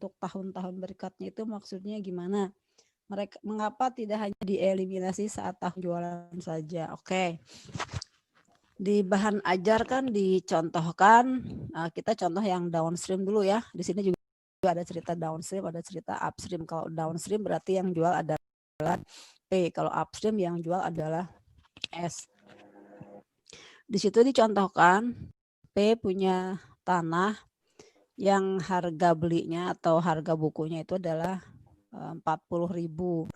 untuk tahun-tahun berikutnya itu maksudnya gimana? Mereka mengapa tidak hanya dieliminasi saat tahun jualan saja? Oke. Di bahan ajar kan dicontohkan, kita contoh yang downstream dulu ya. Di sini juga ada cerita downstream, ada cerita upstream. Kalau downstream berarti yang jual adalah P, kalau upstream yang jual adalah S. Di situ dicontohkan P punya tanah yang harga belinya atau harga bukunya itu adalah 40.000.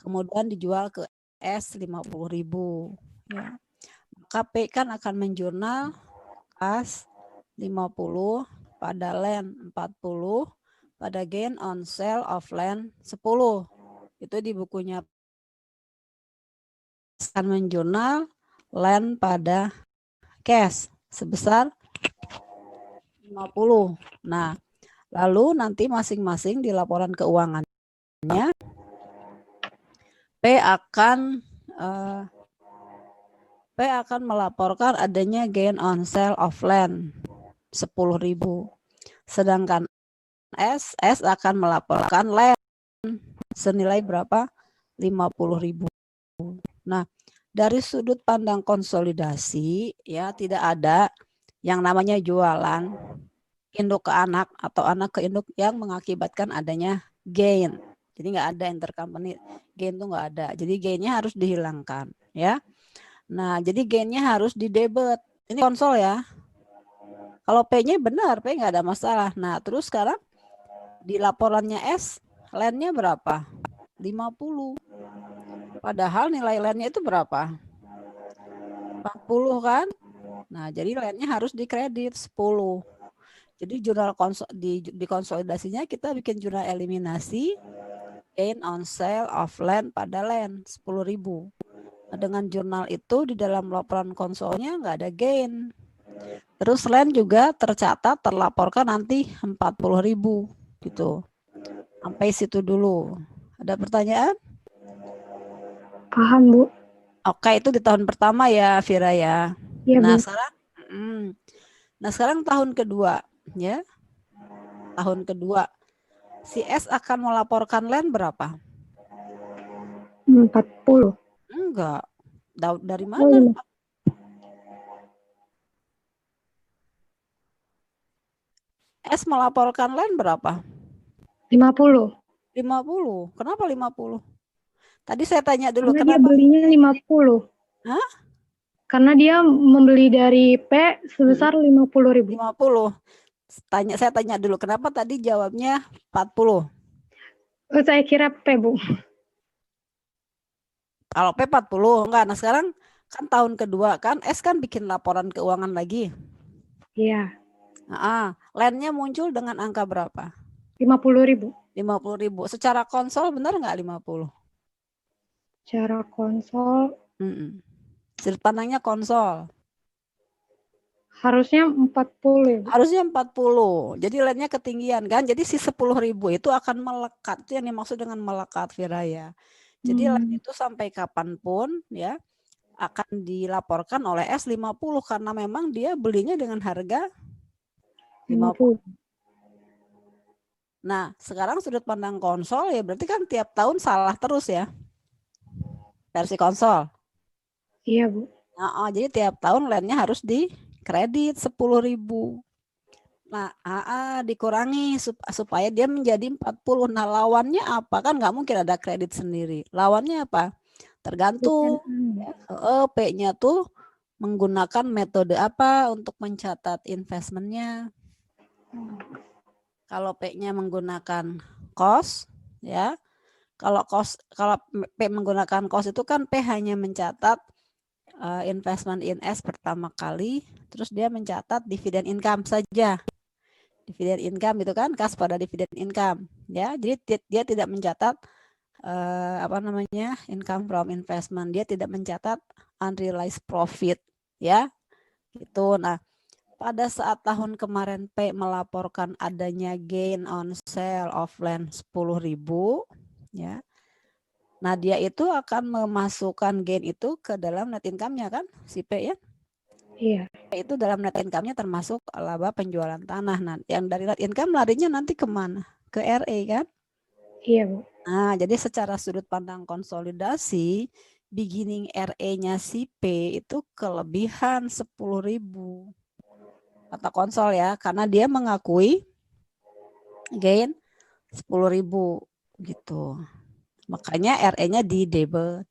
Kemudian dijual ke S 50.000. Ya. Maka P kan akan menjurnal kas 50, pada land 40, pada gain on sale of land 10. Itu di bukunya akan menjurnal land pada cash sebesar 50. Nah, lalu nanti masing-masing di laporan keuangannya P akan melaporkan adanya gain on sale of land 10.000. Sedangkan S akan melaporkan land senilai berapa? 50.000. Nah, dari sudut pandang konsolidasi ya tidak ada yang namanya jualan induk ke anak atau anak ke induk yang mengakibatkan adanya gain. Jadi nggak ada intercompany gain tuh nggak ada. Jadi gainnya harus dihilangkan ya. Nah, jadi gainnya harus di debit. Ini konsol ya. Kalau P-nya benar, P nggak ada masalah. Nah, terus sekarang di laporannya S, land-nya berapa? 50. Padahal nilai land-nya itu berapa? 40 kan? Nah, jadi land-nya harus dikredit 10. Jadi jurnal di konsolidasinya kita bikin jurnal eliminasi gain on sale of land pada land 10.000. Nah, dengan jurnal itu di dalam laporan konsolnya nggak ada gain. Terus land juga tercatat terlaporkan nanti 40.000 gitu. Sampai situ dulu. Ada pertanyaan? Paham, Bu. Oke, itu di tahun pertama ya, Vira ya. Iya, Nah, Bu. sekarang tahun kedua ya. Tahun kedua si S akan melaporkan land berapa? 40. Enggak. Dari Oh, mana? iya. S melaporkan land berapa? 50. 50. Kenapa 50? Tadi saya tanya dulu Karena dia kenapa? belinya 50. Hah? Karena dia membeli dari P sebesar 50.000. 50. Saya tanya dulu kenapa tadi jawabnya 40? Oh, saya kira P, Bu. Kalau P 40 enggak. Nah, sekarang kan tahun kedua kan S kan bikin laporan keuangan lagi. Iya. Land-nya muncul dengan angka berapa? 50.000. 50.000. Secara konsol benar nggak 50? Secara konsol Sudut pandangnya konsol. harusnya 40, ya, Bu. Harusnya 40. Jadi land-nya ketinggian kan. Jadi si 10.000 itu akan melekat. Itu yang dimaksud dengan melekat, Vira ya. Jadi land itu sampai kapanpun ya akan dilaporkan oleh S 50 karena memang dia belinya dengan harga 50. Nah, sekarang sudut pandang konsol ya berarti kan tiap tahun salah terus ya. Versi konsol. Iya, Bu. Jadi tiap tahun land-nya harus dikredit 10.000. Nah, dikurangi supaya dia menjadi 40. Nah, lawannya apa? Kan nggak mungkin ada kredit sendiri. Lawannya apa? Tergantung. P-nya tuh menggunakan metode apa untuk mencatat investmentnya. Kalau P-nya menggunakan cost, ya. Kalau P menggunakan cost itu kan P hanya mencatat investment in S pertama kali, terus dia mencatat dividen income saja. Dividen income itu kan kas pada dividen income, ya. Jadi dia tidak mencatat income from investment. Dia tidak mencatat unrealized profit, ya. Gitu. Nah, pada saat tahun kemarin P melaporkan adanya gain on sale of land 10.000, ya. Nah, dia itu akan memasukkan gain itu ke dalam net income-nya kan, si P ya? Iya. Itu dalam net income-nya termasuk laba penjualan tanah. Nah, yang dari net income larinya nanti kemana? ke RE kan? Iya, Bu. Nah, jadi secara sudut pandang konsolidasi, beginning RE-nya si P itu kelebihan 10.000. Kata konsol ya, karena dia mengakui gain 10.000 gitu. Makanya RE-nya di debit.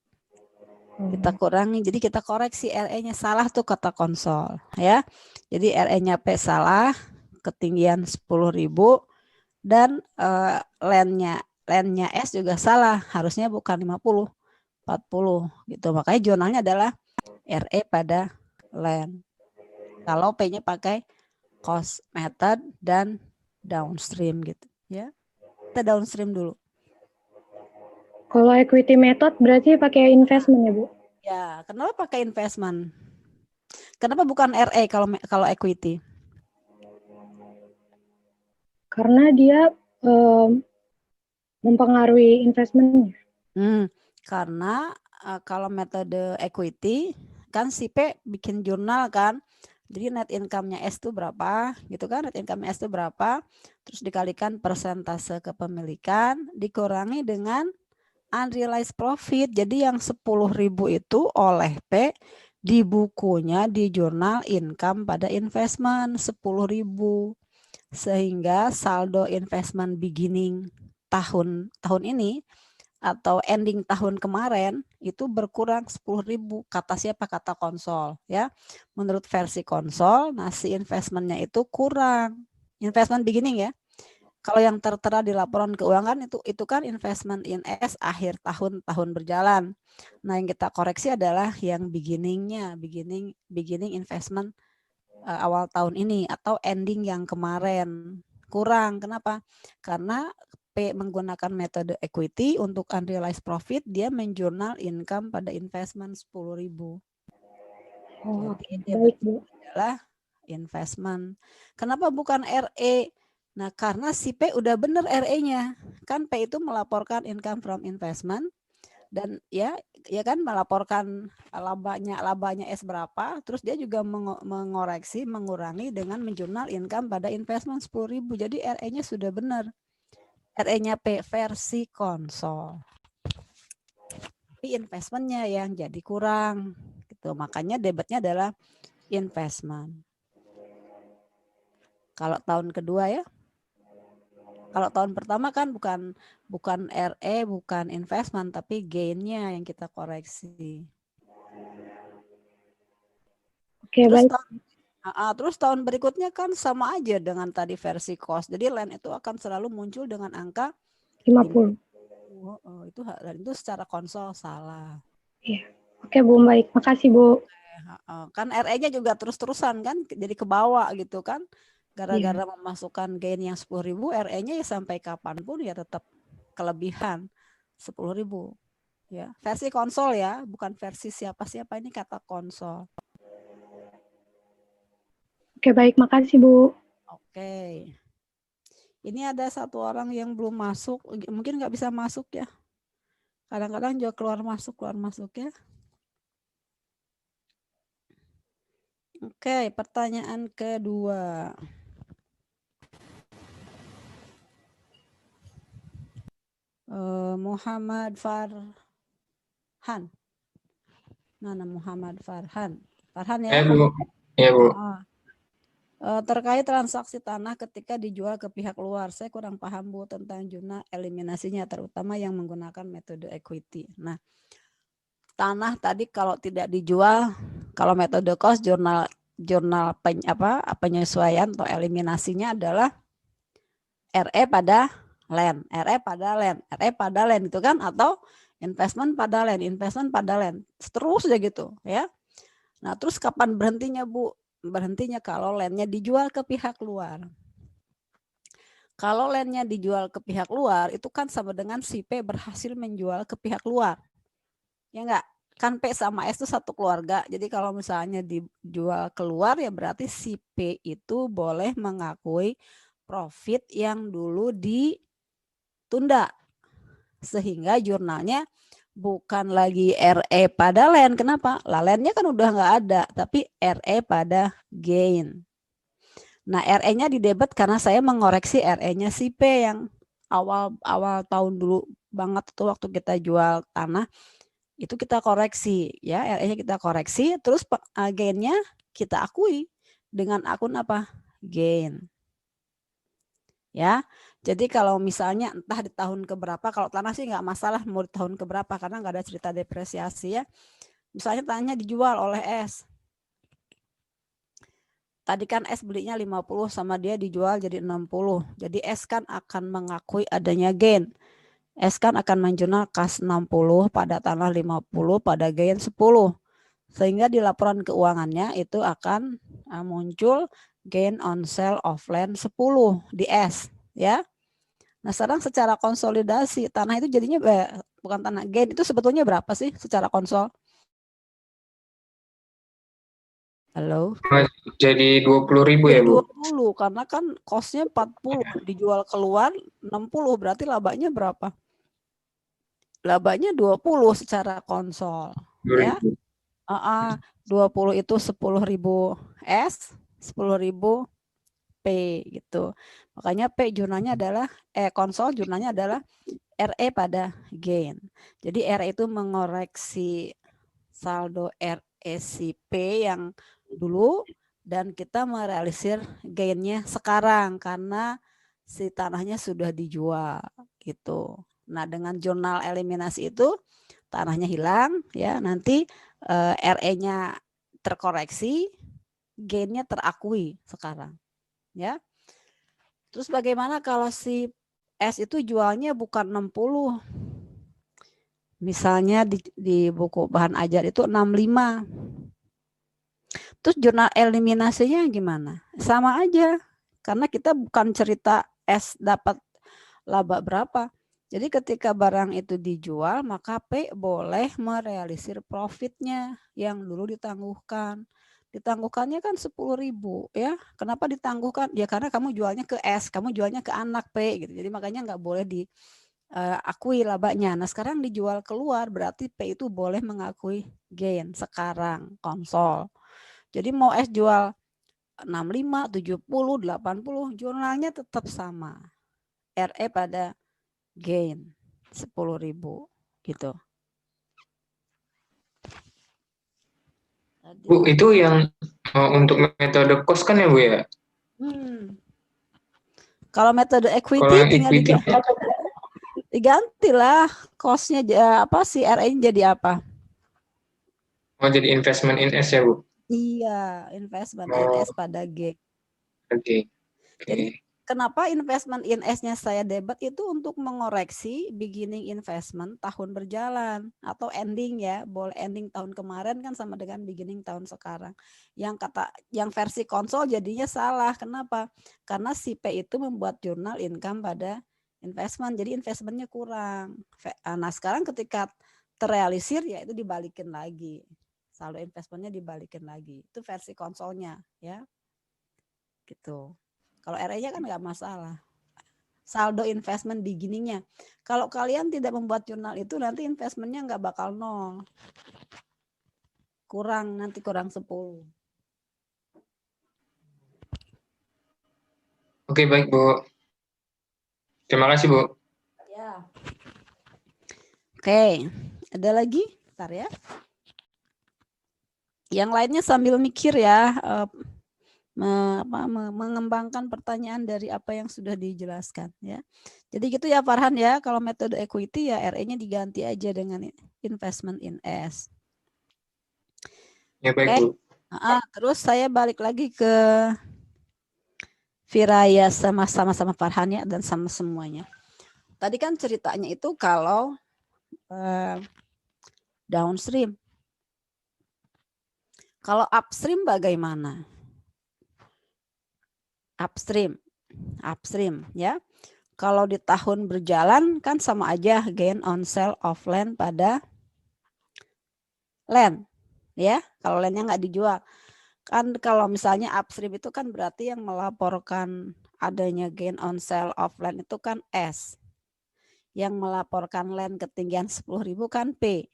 Kita kurangi, jadi kita koreksi RE-nya salah tuh kata konsol ya. Jadi RE-nya P salah, ketinggian 10.000 dan len-nya S juga salah, harusnya bukan 50, 40 gitu. Makanya jurnalnya adalah RE pada len. Kalau P-nya pakai cost method dan downstream gitu ya. Kita downstream dulu. Kalau equity method berarti pakai investment ya, Bu? Ya, kenapa pakai investment? Kenapa bukan RE kalau equity? Karena dia mempengaruhi investmentnya. Karena kalau metode equity kan si P bikin jurnal kan, jadi net income-nya S itu berapa gitu kan, net income S itu berapa, terus dikalikan persentase kepemilikan dikurangi dengan unrealized profit. Jadi yang 10.000 itu oleh P di bukunya di jurnal income pada investment 10.000, sehingga saldo investment beginning tahun ini atau ending tahun kemarin itu berkurang 10.000. Kata siapa? Kata konsol ya. Menurut versi konsol, nasi investmentnya itu kurang. Investment beginning ya. Kalau yang tertera di laporan keuangan itu kan investment in S akhir tahun berjalan. Nah, yang kita koreksi adalah yang beginningnya, beginning investment awal tahun ini atau ending yang kemarin. Kurang. Kenapa? Karena P menggunakan metode equity untuk unrealized profit, dia menjurnal income pada investment 10.000. Oh, Jadi oke. Baik, Bu. adalah investment. Kenapa bukan RE? Nah, karena si P udah benar RE-nya. Kan P itu melaporkan income from investment dan ya kan melaporkan labanya S berapa, terus dia juga mengurangi dengan menjurnal income pada investment 10.000. Jadi RE-nya sudah benar. RE-nya P versi konsol. Tapi investmentnya yang jadi kurang. Gitu. Makanya debitnya adalah investment. Kalau tahun kedua ya. Kalau tahun pertama kan bukan RE, bukan investment, tapi gain-nya yang kita koreksi. Oke, baik. Terus tahun berikutnya kan sama aja dengan tadi versi cost. Jadi len itu akan selalu muncul dengan angka 50. Itu secara konsol salah. Iya. Oke, Bu, baik. Makasih, Bu. Kan RE-nya juga terus-terusan kan jadi ke bawah gitu kan. Gara-gara Iya. memasukkan gain yang 10.000, RE-nya ya sampai kapanpun ya tetap kelebihan 10.000. Ya, versi konsol ya, bukan versi siapa-siapa, ini kata konsol. Oke, baik. Makasih, Bu. Oke. Ini ada satu orang yang belum masuk, mungkin nggak bisa masuk ya. Kadang-kadang juga keluar masuk ya. Oke, pertanyaan kedua. Muhammad Farhan. Mana Muhammad Farhan? Farhan ya? Bu. Ya, Bu. Terkait transaksi tanah ketika dijual ke pihak luar, saya kurang paham Bu tentang jurnal eliminasinya, terutama yang menggunakan metode equity. Nah, tanah tadi kalau tidak dijual, kalau metode cost jurnal penyesuaian atau eliminasinya adalah RE pada land, RE pada land itu kan, atau investment pada land, terus aja gitu ya. Nah, terus kapan berhentinya Bu? Berhentinya kalau landnya dijual ke pihak luar. Kalau landnya dijual ke pihak luar, itu kan sama dengan si P berhasil menjual ke pihak luar. Ya enggak? Kan P sama S itu satu keluarga. Jadi kalau misalnya dijual keluar, ya berarti si P itu boleh mengakui profit yang dulu ditunda. Sehingga jurnalnya bukan lagi RE pada land. Kenapa? Landnya kan udah nggak ada, tapi RE pada gain. Nah, RE-nya di debit karena saya mengoreksi RE-nya si P yang awal tahun dulu banget tuh waktu kita jual tanah itu kita koreksi ya, RE-nya kita koreksi, terus gain-nya kita akui dengan akun apa? Gain. Ya. Jadi kalau misalnya entah di tahun keberapa, kalau tanah sih nggak masalah mau di tahun keberapa karena nggak ada cerita depresiasi ya. Misalnya tanahnya dijual oleh S. Tadi kan S belinya 50 sama dia dijual jadi 60. Jadi S kan akan mengakui adanya gain. S kan akan menjurnal kas 60 pada tanah 50 pada gain 10. Sehingga di laporan keuangannya itu akan muncul gain on sale of land 10 di S ya. Nah, sekarang secara konsolidasi tanah itu jadinya bukan tanah gain itu sebetulnya berapa sih secara konsol? Halo. Jadi 20.000 ya, Jadi Bu? 20 karena kan cost-nya 40 dijual keluar 60 berarti labanya berapa? Labanya 20 secara konsol ya. 20 itu 10.000 S, 10.000 P gitu. Makanya P jurnalnya adalah konsol jurnalnya adalah RE pada gain. Jadi RE itu mengoreksi saldo RECP yang dulu dan kita merealisir gainnya sekarang karena si tanahnya sudah dijual gitu. Nah, dengan jurnal eliminasi itu tanahnya hilang ya, nanti RE-nya terkoreksi, gainnya terakui sekarang ya. Terus bagaimana kalau si S itu jualnya bukan 60? Misalnya di buku bahan ajar itu 65. Terus jurnal eliminasinya gimana? Sama aja. Karena kita bukan cerita S dapat laba berapa. Jadi ketika barang itu dijual, maka P boleh merealisir profitnya yang dulu ditangguhkan. Ditangguhkannya kan 10.000 ya. Kenapa ditangguhkan? Ya karena kamu jualnya ke S, kamu jualnya ke anak P gitu. Jadi makanya nggak boleh diakui labanya. Nah sekarang dijual keluar berarti P itu boleh mengakui gain sekarang konsol. Jadi mau S jual 65, 70, 80, jurnalnya tetap sama. RE pada gain 10.000 gitu. Bu, itu yang untuk metode cost kan ya, Bu ya? Kalau metode Kalau equity yang tinggal equity digantilah cost-nya apa sih RE-nya jadi apa? mau jadi investment in S ya, Bu? Iya, investment in S pada gain. Oke. Jadi kenapa investment in S-nya saya debat itu untuk mengoreksi beginning investment tahun berjalan atau ending ya, boleh ending tahun kemarin kan sama dengan beginning tahun sekarang. Yang versi konsol jadinya salah. Kenapa? Karena si P itu membuat jurnal income pada investment, jadi investmentnya kurang. Nah sekarang ketika terrealisir ya itu dibalikin lagi. Saldo investmentnya dibalikin lagi. Itu versi konsolnya ya. Gitu. Kalau RE-nya kan nggak masalah. Saldo investment beginningnya. Kalau kalian tidak membuat jurnal itu nanti investmentnya nggak bakal nol. Nanti kurang 10. Oke, baik, Bu. Terima kasih, Bu. Ya. Oke, ada lagi? Bentar ya. Yang lainnya sambil mikir ya, mengembangkan pertanyaan dari apa yang sudah dijelaskan ya. Jadi gitu ya Farhan ya, kalau metode equity ya RE-nya diganti aja dengan investment in S. Ya, baik, Bu. Terus saya balik lagi ke Firaya sama Farhan ya dan sama semuanya. Tadi kan ceritanya itu kalau downstream. Kalau upstream bagaimana? Upstream ya. Kalau di tahun berjalan kan sama aja gain on sale of land pada land ya. Kalau landnya nggak dijual. Kan kalau misalnya upstream itu kan berarti yang melaporkan adanya gain on sale of land itu kan S. Yang melaporkan land ketinggian 10.000 kan P.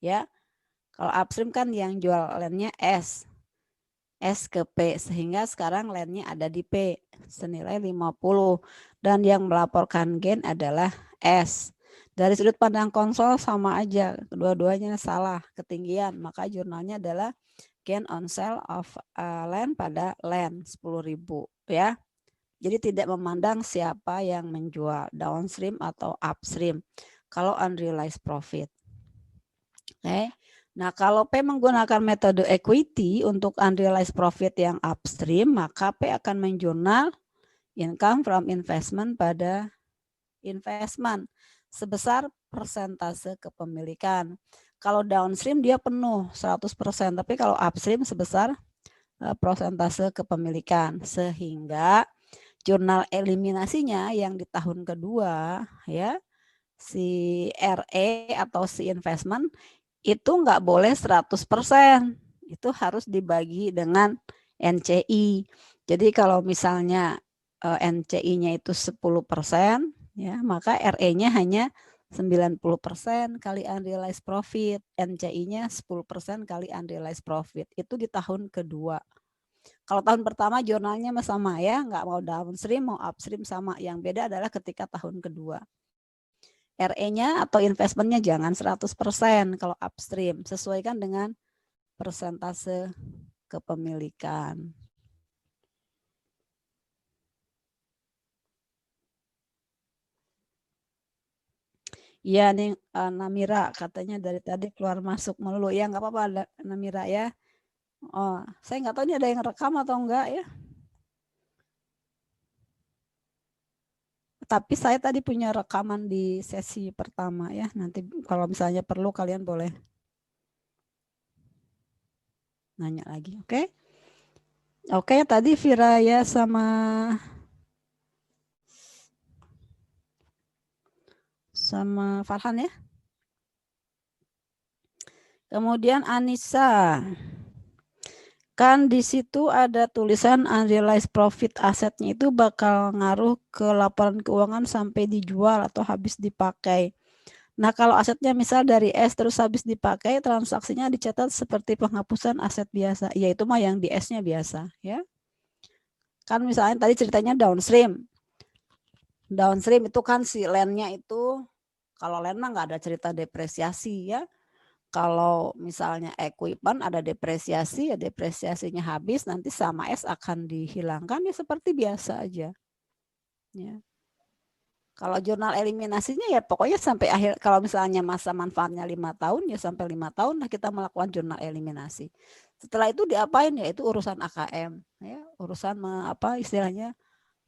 Ya. Kalau upstream kan yang jual landnya S. S ke P sehingga sekarang landnya ada di P. senilai 50 dan yang melaporkan gain adalah S. Dari sudut pandang konsol sama aja, kedua-duanya salah ketinggian, maka jurnalnya adalah gain on sale of land pada land 10.000 ya. Jadi tidak memandang siapa yang menjual, downstream atau upstream. Kalau unrealized profit. Oke. Nah, kalau P menggunakan metode equity untuk unrealized profit yang upstream, maka P akan menjurnal income from investment pada investment sebesar persentase kepemilikan. Kalau downstream dia penuh 100%, tapi kalau upstream sebesar persentase kepemilikan. Sehingga jurnal eliminasinya yang di tahun kedua ya, si RE atau si investment itu nggak boleh 100%. Itu harus dibagi dengan NCI. Jadi kalau misalnya NCI-nya itu 10%, ya, maka RE-nya hanya 90% kali unrealized profit, NCI-nya 10% kali unrealized profit. Itu di tahun kedua. Kalau tahun pertama jurnalnya sama ya, nggak mau downstream, mau upstream sama. Yang beda adalah ketika tahun kedua. RE-nya atau investmentnya jangan 100% kalau upstream. Sesuaikan dengan persentase kepemilikan. Iya nih Namira katanya dari tadi keluar masuk melulu. Ya nggak apa-apa Namira ya. Oh, saya nggak tahu ini ada yang rekam atau enggak ya. Tapi saya tadi punya rekaman di sesi pertama ya. Nanti kalau misalnya perlu kalian boleh nanya lagi, oke? Oke, tadi Viraya sama Farhan ya. Kemudian Anissa. Kan di situ ada tulisan unrealized profit asetnya itu bakal ngaruh ke laporan keuangan sampai dijual atau habis dipakai. Nah, kalau asetnya misal dari S terus habis dipakai, transaksinya dicatat seperti penghapusan aset biasa. Ya itu mah yang di S-nya biasa ya. Kan misalnya tadi ceritanya downstream. Downstream itu kan si land-nya itu, kalau land mah nggak ada cerita depresiasi ya. Kalau misalnya equipment ada depresiasi, ya depresiasinya habis, nanti sama S akan dihilangkan ya seperti biasa aja. Ya. Kalau jurnal eliminasinya ya pokoknya sampai akhir, kalau misalnya masa manfaatnya 5 tahun ya sampai 5 tahun lah kita melakukan jurnal eliminasi. Setelah itu diapain ya itu urusan AKM, ya, urusan apa istilahnya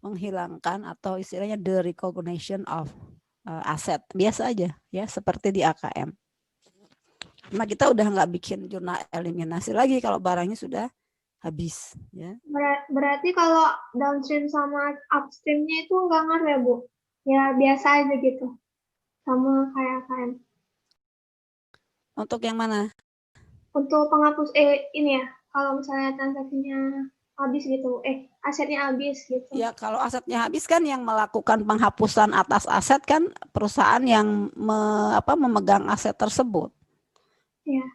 menghilangkan atau istilahnya the recognition of aset biasa aja ya seperti di AKM. Nah kita udah nggak bikin jurnal eliminasi lagi kalau barangnya sudah habis ya. Berarti kalau downstream sama upstreamnya itu nggak ngaruh ya Bu? Ya biasa aja gitu, sama kayak KM. Untuk yang mana? Untuk penghapus ini ya, kalau misalnya transaksinya habis gitu, asetnya habis gitu. Ya kalau asetnya habis kan yang melakukan penghapusan atas aset kan perusahaan yang memegang aset tersebut. Iya.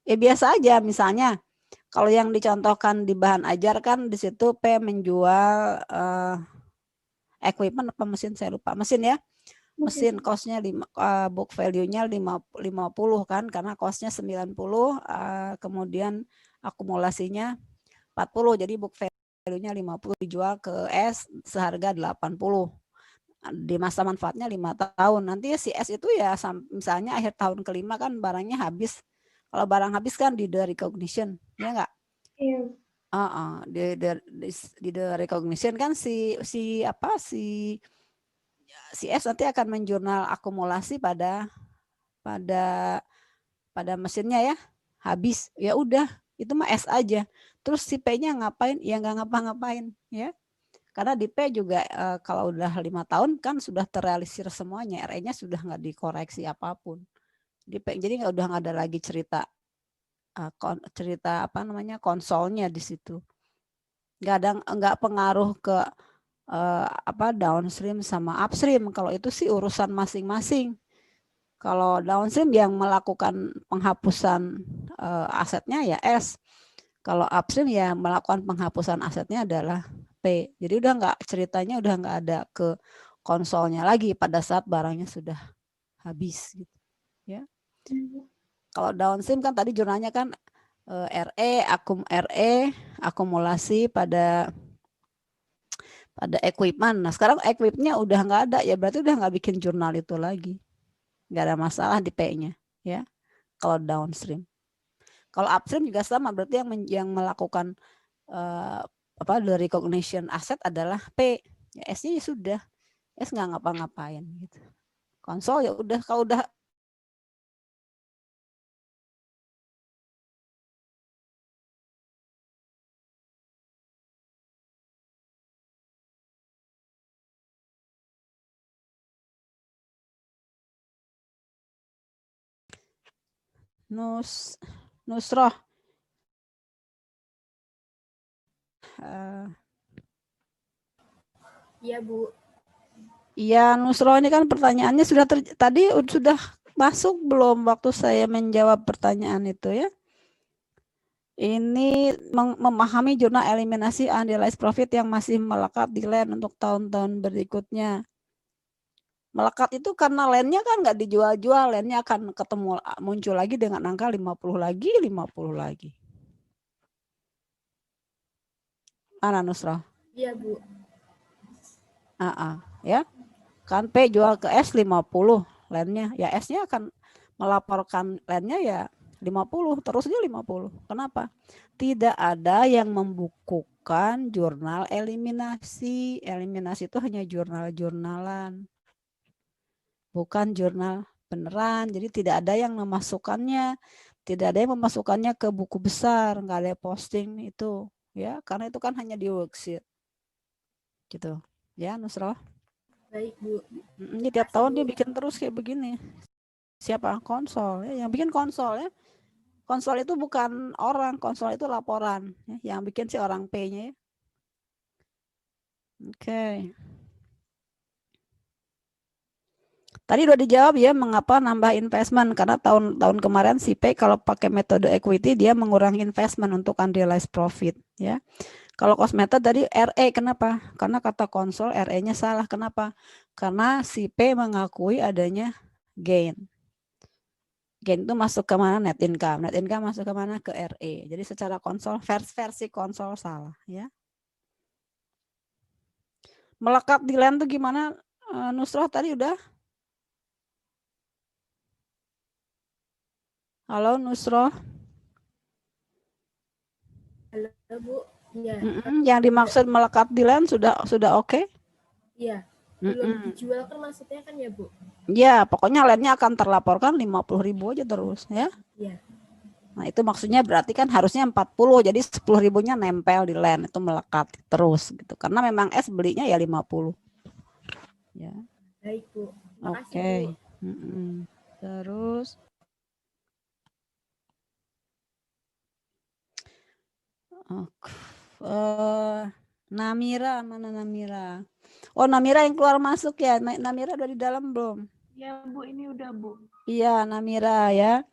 Biasa aja misalnya kalau yang dicontohkan di bahan ajar kan di situ P menjual equipment apa mesin saya lupa mesin ya. Mesin costnya book value-nya 50 kan karena costnya 90 kemudian akumulasinya 40 jadi book value-nya 50 dijual ke S seharga 80 di masa manfaatnya 5 tahun nanti si S itu ya misalnya akhir tahun kelima kan barangnya habis kalau barang habis kan di the recognition ya enggak? Iya. Di the recognition kan si S nanti akan menjurnal akumulasi pada mesinnya ya habis ya udah itu mah S aja terus si P-nya ngapain ya nggak ngapa-ngapain ya karena di P juga kalau udah 5 tahun kan sudah terrealisir semuanya RE-nya sudah nggak dikoreksi apapun di P jadi udah nggak ada lagi cerita konsolnya di situ nggak pengaruh ke downstream sama upstream kalau itu sih urusan masing-masing. Kalau downstream yang melakukan penghapusan asetnya ya S. Kalau upstream ya melakukan penghapusan asetnya adalah P. Jadi udah nggak, ceritanya udah nggak ada ke konsolnya lagi pada saat barangnya sudah habis gitu ya. Kalau downstream kan tadi jurnalnya kan RE akumulasi pada equipment. Nah sekarang equipmentnya udah nggak ada ya, berarti udah nggak bikin jurnal itu lagi, nggak ada masalah di P-nya ya. Kalau downstream, kalau upstream juga sama, berarti yang melakukan apa the recognition aset adalah P. Ya, S-nya sudah, S nggak ngapa-ngapain gitu. Konsol ya udah, kalau udah Nusroh. Iya, Bu. Iya, Nusroh, ini kan pertanyaannya sudah tadi sudah masuk belum waktu saya menjawab pertanyaan itu ya? Ini memahami jurnal eliminasi unrealized profit yang masih melekat di LAN untuk tahun-tahun berikutnya. Melekat itu karena LAN-nya kan nggak dijual-jual, LAN-nya akan ketemu muncul lagi dengan angka 50 lagi, 50 lagi. Mana Nusroh? Iya, Bu. Ya. Kan P jual ke S 50 LAN-nya, ya S-nya akan melaporkan LAN-nya ya 50, terus dia 50. Kenapa? Tidak ada yang membukukan jurnal eliminasi. Eliminasi itu hanya jurnal-jurnalan, bukan jurnal beneran. Jadi tidak ada yang memasukkannya, tidak ada yang memasukkannya ke buku besar, nggak ada posting itu ya, karena itu kan hanya di worksheet gitu ya Nusroh. Baik, Bu. Ini tiap tahun dia bikin terus kayak begini. Siapa? Konsol ya, yang bikin konsol ya. Konsol itu bukan orang, konsol itu laporan ya. Yang bikin si orang P-nya ya. Oke. Tadi udah dijawab ya, mengapa nambah investment, karena tahun kemarin si P kalau pakai metode equity dia mengurangi investment untuk unrealized profit ya. Kalau cost method tadi RE, kenapa? Karena kata konsol RE-nya salah. Kenapa? Karena si P mengakui adanya gain. Gain itu masuk ke mana? Net income. Net income masuk ke mana? Ke RE. Jadi secara konsol, versi konsol salah ya. Melekat di LAN tuh gimana? Nusroh tadi udah? Halo Nusroh. Halo, Bu. Iya. Yang dimaksud melekat di LAN sudah oke? Iya. Belum dijual kan maksudnya kan ya, Bu? Ya, pokoknya LAN-nya akan terlaporkan 50.000 aja terus ya. Iya. Nah, itu maksudnya berarti kan harusnya 40, jadi 10.000-nya nempel di LAN, itu melekat terus gitu. Karena memang S belinya ya 50. Ya. Baik, Bu. Makasih, Oke. Bu. Terus Namira, mana Namira? Oh, Namira yang keluar masuk ya. Namira udah di dalam belum? Ya Bu, ini udah Bu. Iya, Namira ya.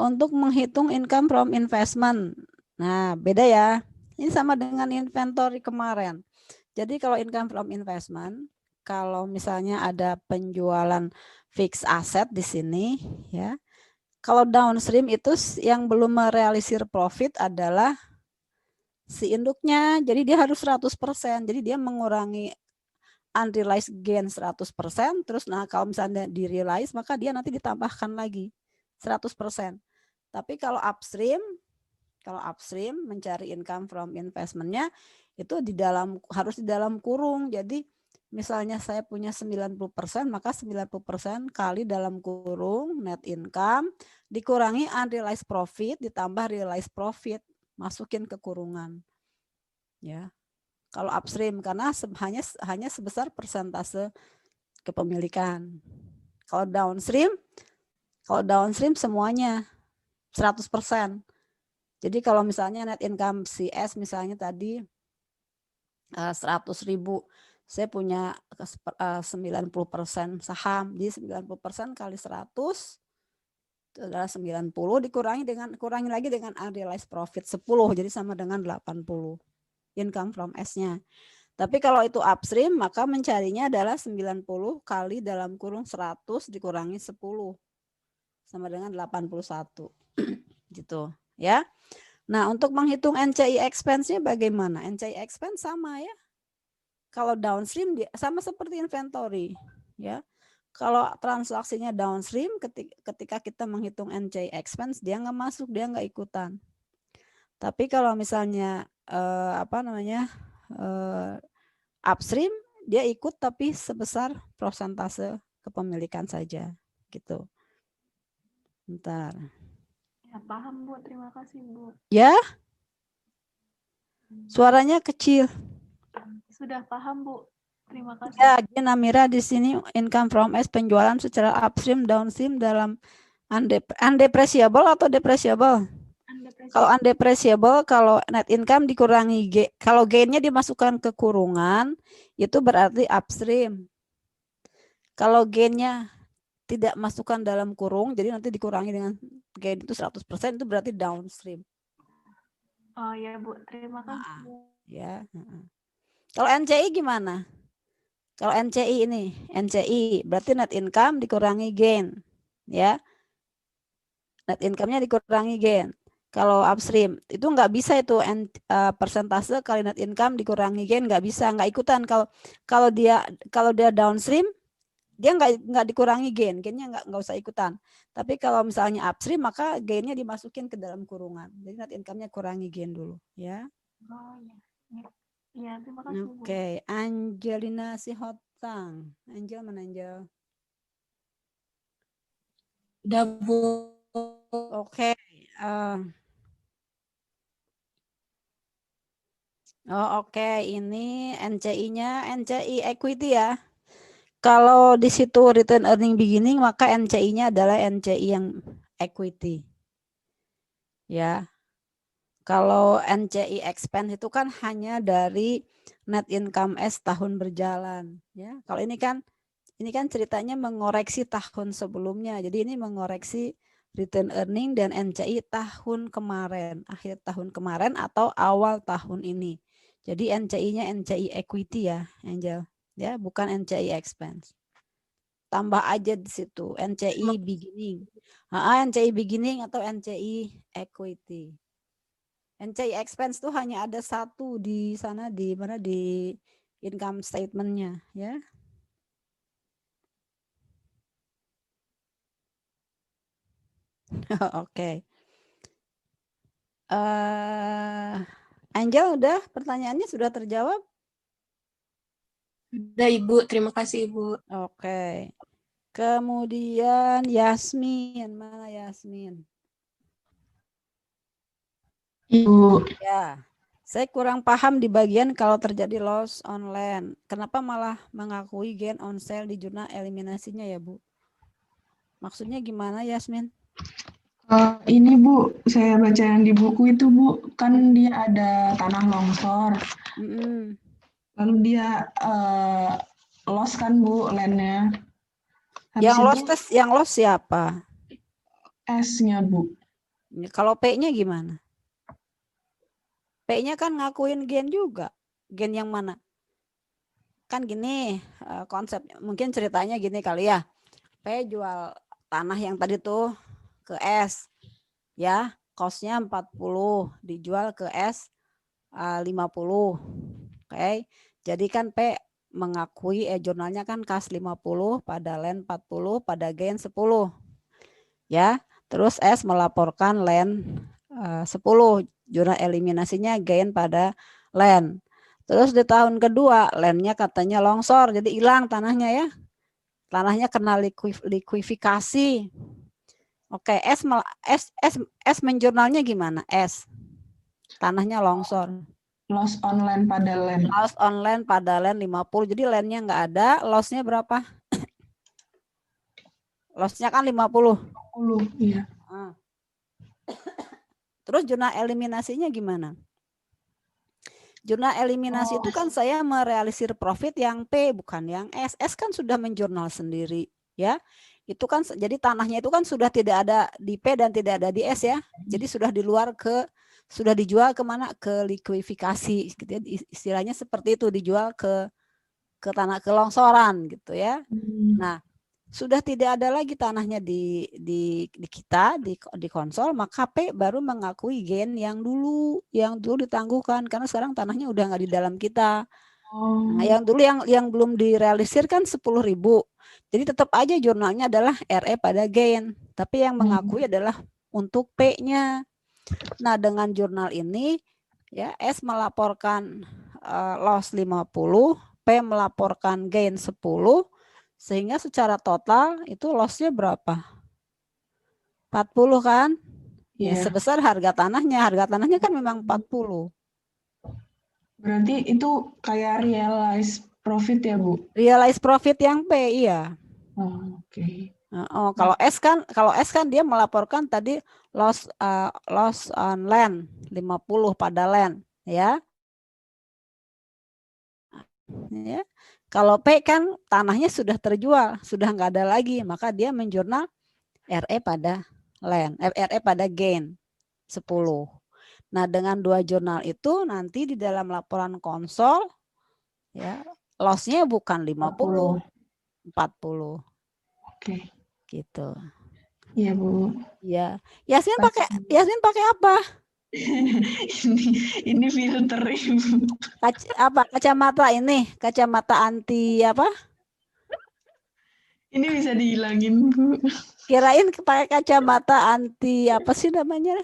Untuk menghitung income from investment. Nah, beda ya. Ini sama dengan inventory kemarin. Jadi kalau income from investment, kalau misalnya ada penjualan fixed asset di sini ya. Kalau downstream itu yang belum merealisir profit adalah si induknya. Jadi dia harus 100%. Jadi dia mengurangi unrealized gain 100%, terus nah kalau misalnya di-realize maka dia nanti ditambahkan lagi 100%. Tapi kalau upstream mencari income from investmentnya itu harus di dalam kurung. Jadi misalnya saya punya 90%, maka 90% kali dalam kurung net income dikurangi unrealized profit ditambah realized profit, masukin ke kurungan. Ya. Kalau upstream karena hanya sebesar persentase kepemilikan. Kalau downstream semuanya 100%. Jadi kalau misalnya net income CS misalnya tadi 100.000, saya punya 90% saham, jadi 90% kali 100 itu adalah 90, kurangi lagi dengan unrealized profit 10, jadi sama dengan 80. income from S-nya. Tapi kalau itu upstream, maka mencarinya adalah 90 kali dalam kurung 100 dikurangi 10. Sama dengan 81. Gitu ya. Nah, untuk menghitung NCI expense-nya bagaimana? NCI expense sama ya. Kalau downstream sama seperti inventory ya. Kalau transaksinya downstream, ketika kita menghitung NCI expense, dia nggak masuk, dia nggak ikutan. Tapi kalau misalnya upstream, dia ikut tapi sebesar prosentase kepemilikan saja, gitu. Bentar. Ya, paham Bu, terima kasih Bu. Ya, suaranya kecil. Sudah paham Bu, terima kasih. Ya, Namira di sini income from S penjualan secara upstream, downstream dalam undepreciable atau depreciable? Kalau undepreciable, kalau net income dikurangi kalau gainnya dimasukkan ke kurungan, itu berarti upstream. Kalau gainnya tidak masukkan dalam kurung, jadi nanti dikurangi dengan gain itu 100%, itu berarti downstream. Oh ya Bu, terima kasih Bu. Ya. Kalau NCI gimana? Kalau NCI ini, NCI berarti net income dikurangi gain, ya. Net income-nya dikurangi gain. Kalau upstream itu nggak bisa itu persentase kali net income dikurangi gain, nggak bisa, nggak ikutan. Kalau dia downstream dia nggak dikurangi gainnya nggak usah ikutan. Tapi kalau misalnya upstream maka gainnya dimasukin ke dalam kurungan. Jadi net income-nya kurangi gain dulu, ya. Oh ya, ya terima kasih Bu. Oke, Angelina Sihotang. Angel mana Angel? Udah Bu. Oke. Oke. Ini NCI-nya NCI equity ya. Kalau di situ return earning beginning, maka NCI-nya adalah NCI yang equity. Ya. Kalau NCI expense itu kan hanya dari net income S tahun berjalan, ya. Kalau ini kan ceritanya mengoreksi tahun sebelumnya. Jadi ini mengoreksi return earning dan NCI tahun kemarin, akhir tahun kemarin atau awal tahun ini. Jadi NCI-nya NCI equity ya, Angel. Ya, bukan NCI expense. Tambah aja di situ NCI beginning. NCI beginning atau NCI equity. NCI expense tuh hanya ada satu di sana, di mana, di income statement-nya, ya. Oke. Angel, udah pertanyaannya sudah terjawab? Udah Ibu, terima kasih Ibu. Oke. Kemudian Yasmin, mana Yasmin? Ibu. Ya, saya kurang paham di bagian kalau terjadi loss on land. Kenapa malah mengakui gain on sale di jurnal eliminasinya ya Bu? Maksudnya gimana Yasmin? Ini Bu, saya baca yang di buku itu Bu, kan dia ada tanah longsor. Lalu dia loss kan Bu land-nya. Yang loss siapa? S-nya Bu. Kalau P-nya gimana? P-nya kan ngakuin gain juga. Gain yang mana? Kan gini konsep, mungkin ceritanya gini kali ya. P jual tanah yang tadi tuh ke S. Ya, cost-nya 40, dijual ke S 50. Oke. Jadi kan P mengakui jurnalnya kan kas 50, pada land 40, pada gain 10. Ya, terus S melaporkan land 10, jurnal eliminasinya gain pada land. Terus di tahun kedua landnya katanya longsor, jadi hilang tanahnya ya. Tanahnya kena likuifikasi. Oke, S menjurnalnya gimana? S tanahnya longsor. Loss on land pada land. Loss on land pada land 50. Jadi landnya nggak ada, lossnya berapa? Lossnya kan 50. 50, iya. Terus jurnal eliminasinya gimana? Jurnal eliminasi itu kan saya merealisir profit yang P bukan yang S. S kan sudah menjurnal sendiri, ya. Itu kan jadi tanahnya itu kan sudah tidak ada di P dan tidak ada di S ya. Jadi sudah di luar sudah dijual kemana? Ke likuifikasi, gitu ya. Istilahnya seperti itu, dijual ke tanah kelongsoran gitu ya. Nah, sudah tidak ada lagi tanahnya di kita di konsol, maka P baru mengakui gain yang dulu ditangguhkan, karena sekarang tanahnya udah nggak di dalam kita. Nah, yang dulu yang belum direalisir kan 10.000. Jadi tetap aja jurnalnya adalah RE pada gain, tapi yang mengakui adalah untuk P-nya. Nah, dengan jurnal ini ya S melaporkan loss 50, P melaporkan gain 10, sehingga secara total itu loss-nya berapa? 40 kan? Ya, sebesar harga tanahnya. Harga tanahnya kan memang 40. Berarti itu kayak realize profit ya, Bu? Realize profit yang P, iya. Oh, oke. Kalau S kan dia melaporkan tadi loss on land 50 pada land, ya. Ya. Kalau P kan tanahnya sudah terjual, sudah nggak ada lagi, maka dia menjurnal RE pada land, RE pada gain 10. Nah, dengan dua jurnal itu nanti di dalam laporan konsol ya, loss-nya bukan 50, 40. Oke. Gitu. Iya, Bu. Ya. Yasmin pakai apa? ini filter Ibu. Kacamata anti apa? Ini bisa dihilangin, Bu. Kirain pakai kacamata anti apa sih namanya?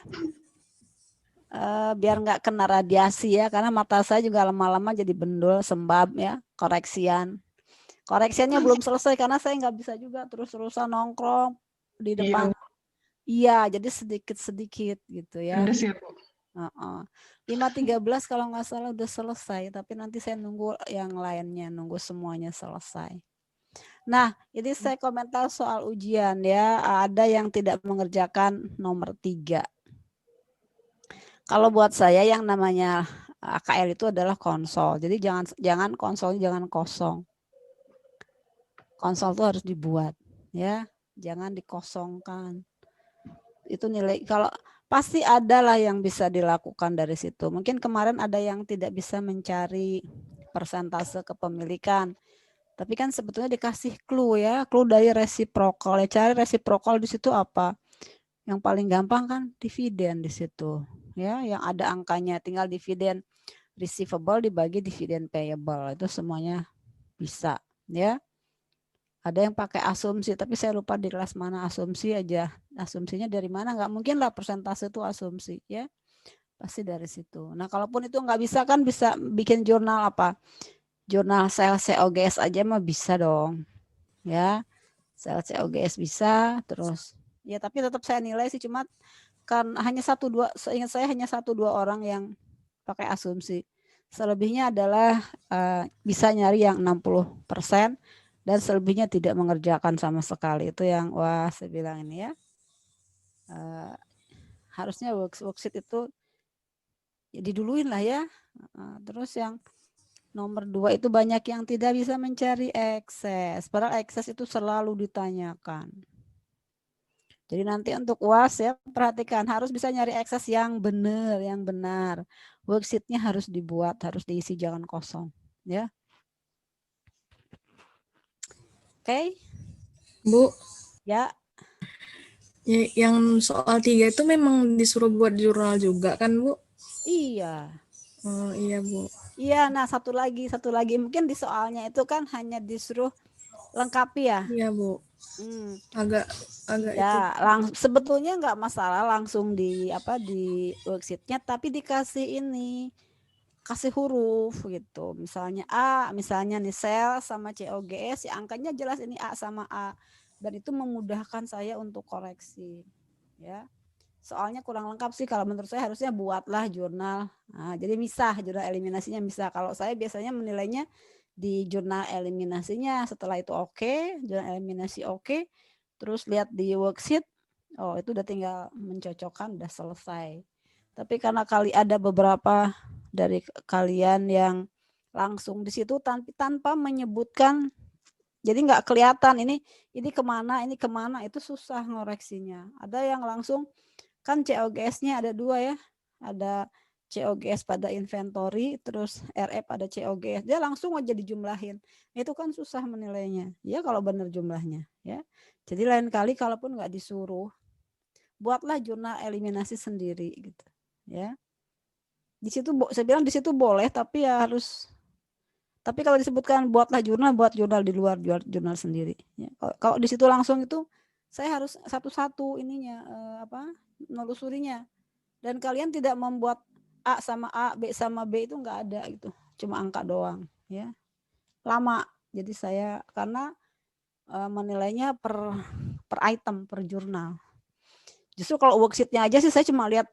Biar nggak kena radiasi ya, karena mata saya juga lama-lama jadi bendul, sembab ya, koreksiannya belum selesai karena saya nggak bisa juga terus-terusan nongkrong di depan. Iya, jadi sedikit-sedikit gitu ya. Udah siap, Bu. 5.13 kalau nggak salah udah selesai, tapi nanti saya nunggu yang lainnya, nunggu semuanya selesai. Nah, ini saya komentar soal ujian ya, ada yang tidak mengerjakan nomor 3. Kalau buat saya yang namanya AKL itu adalah konsol. Jadi jangan konsolnya jangan kosong. Konsol itu harus dibuat ya, jangan dikosongkan. Itu nilai kalau pasti ada lah yang bisa dilakukan dari situ. Mungkin kemarin ada yang tidak bisa mencari persentase kepemilikan. Tapi kan sebetulnya dikasih clue ya, clue dari resiprokal. Ya cari resiprokal di situ apa? Yang paling gampang kan dividen di situ. Ya, yang ada angkanya, tinggal dividen receivable dibagi dividen payable, itu semuanya bisa ya. Ada yang pakai asumsi, tapi saya lupa di kelas mana asumsi aja. Asumsinya dari mana? Nggak mungkin lah persentase itu asumsi ya, pasti dari situ. Nah, kalaupun itu nggak bisa kan bisa bikin jurnal apa? Jurnal sel COGS aja mah bisa dong ya. Sel COGS bisa, terus ya tapi tetap saya nilai sih, cuma kan hanya 1-2, seingat saya hanya 1-2 orang yang pakai asumsi. Selebihnya adalah bisa nyari yang 60% dan selebihnya tidak mengerjakan sama sekali. Itu yang wah saya bilang ini ya. Harusnya worksheet itu ya diduluin lah ya. Terus yang nomor 2 itu banyak yang tidak bisa mencari ekses. Padahal ekses itu selalu ditanyakan. Jadi nanti untuk UAS ya perhatikan harus bisa nyari ekses yang benar. Worksheet-nya harus dibuat, harus diisi, jangan kosong ya. Oke. Bu. Ya. Yang soal 3 itu memang disuruh buat jurnal juga kan, Bu? Iya. Oh iya, Bu. Iya, nah satu lagi mungkin di soalnya itu kan hanya disuruh lengkapi ya. Iya, Bu. Agak ya, sebetulnya nggak masalah langsung di worksheet-nya, tapi dikasih kasih huruf gitu. Misalnya A, misalnya nih sel sama COGS, ya angkanya jelas ini A sama A, dan itu memudahkan saya untuk koreksi ya. Soalnya kurang lengkap sih kalau menurut saya, harusnya buatlah jurnal. Nah, jadi misah, jurnal eliminasinya misah. Kalau saya biasanya menilainya di jurnal eliminasinya, setelah itu oke, jurnal eliminasi oke, terus lihat di worksheet, oh itu udah tinggal mencocokkan, udah selesai. Tapi karena ada beberapa dari kalian yang langsung di situ tanpa menyebutkan, jadi nggak kelihatan ini kemana, itu susah ngoreksinya. Ada yang langsung kan COGS-nya ada 2 ya, ada COGS pada inventory, terus RE pada COGS, dia langsung aja dijumlahin. Itu kan susah menilainya, ya kalau benar jumlahnya, ya. Jadi lain kali kalaupun nggak disuruh, buatlah jurnal eliminasi sendiri, gitu, ya. Di situ saya bilang di situ boleh, tapi ya harus. Tapi kalau disebutkan buatlah jurnal, buat jurnal di luar jurnal sendiri. Ya. Kalau di situ langsung itu saya harus satu-satu ininya nelusurinya. Dan kalian tidak membuat A sama A, B sama B itu nggak ada gitu. Cuma angka doang, ya. Lama. Jadi saya karena menilainya per item, per jurnal. Justru kalau worksheet-nya aja sih saya cuma lihat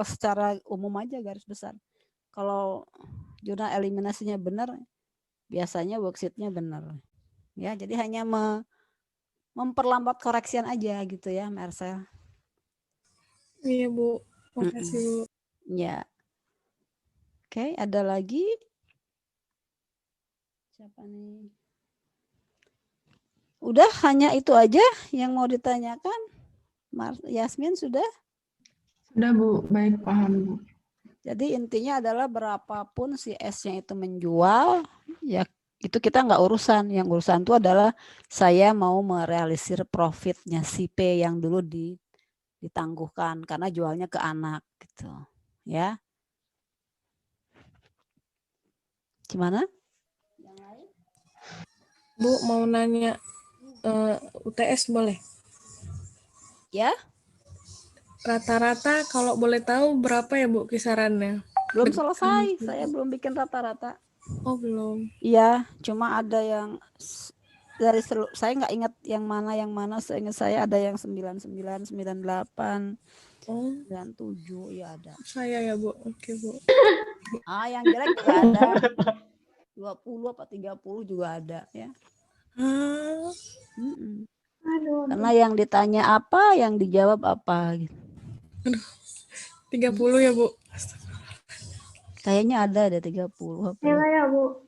secara umum aja garis besar. Kalau jurnal eliminasinya benar, biasanya worksheet-nya benar. Ya, jadi hanya memperlambat koreksian aja gitu ya, Marcel. Iya, Bu. Makasih, Bu. Ya. Oke, ada lagi? Siapa nih? Udah, hanya itu aja yang mau ditanyakan. Yasmin sudah? Sudah Bu, baik paham Bu. Jadi intinya adalah berapapun si S-nya itu menjual, ya itu kita nggak urusan. Yang urusan itu adalah saya mau merealisir profitnya si P yang dulu ditangguhkan karena jualnya ke anak gitu, ya. Gimana? Yang lain? Bu, mau nanya UTS boleh? Ya? Rata-rata kalau boleh tahu berapa ya, Bu, kisarannya? Belum selesai, saya belum bikin rata-rata. Oh, belum. Iya, cuma ada yang dari saya nggak ingat yang mana, seingat saya ada yang 99, 98, 97, ya ada. Saya ya, Bu. Oke, Bu. Yang jelek juga ada. 20 apa 30 juga ada, ya. Karena yang ditanya apa, yang dijawab apa gitu. 30 ya, Bu. Kayaknya ada 30 apa. Ya, Bu.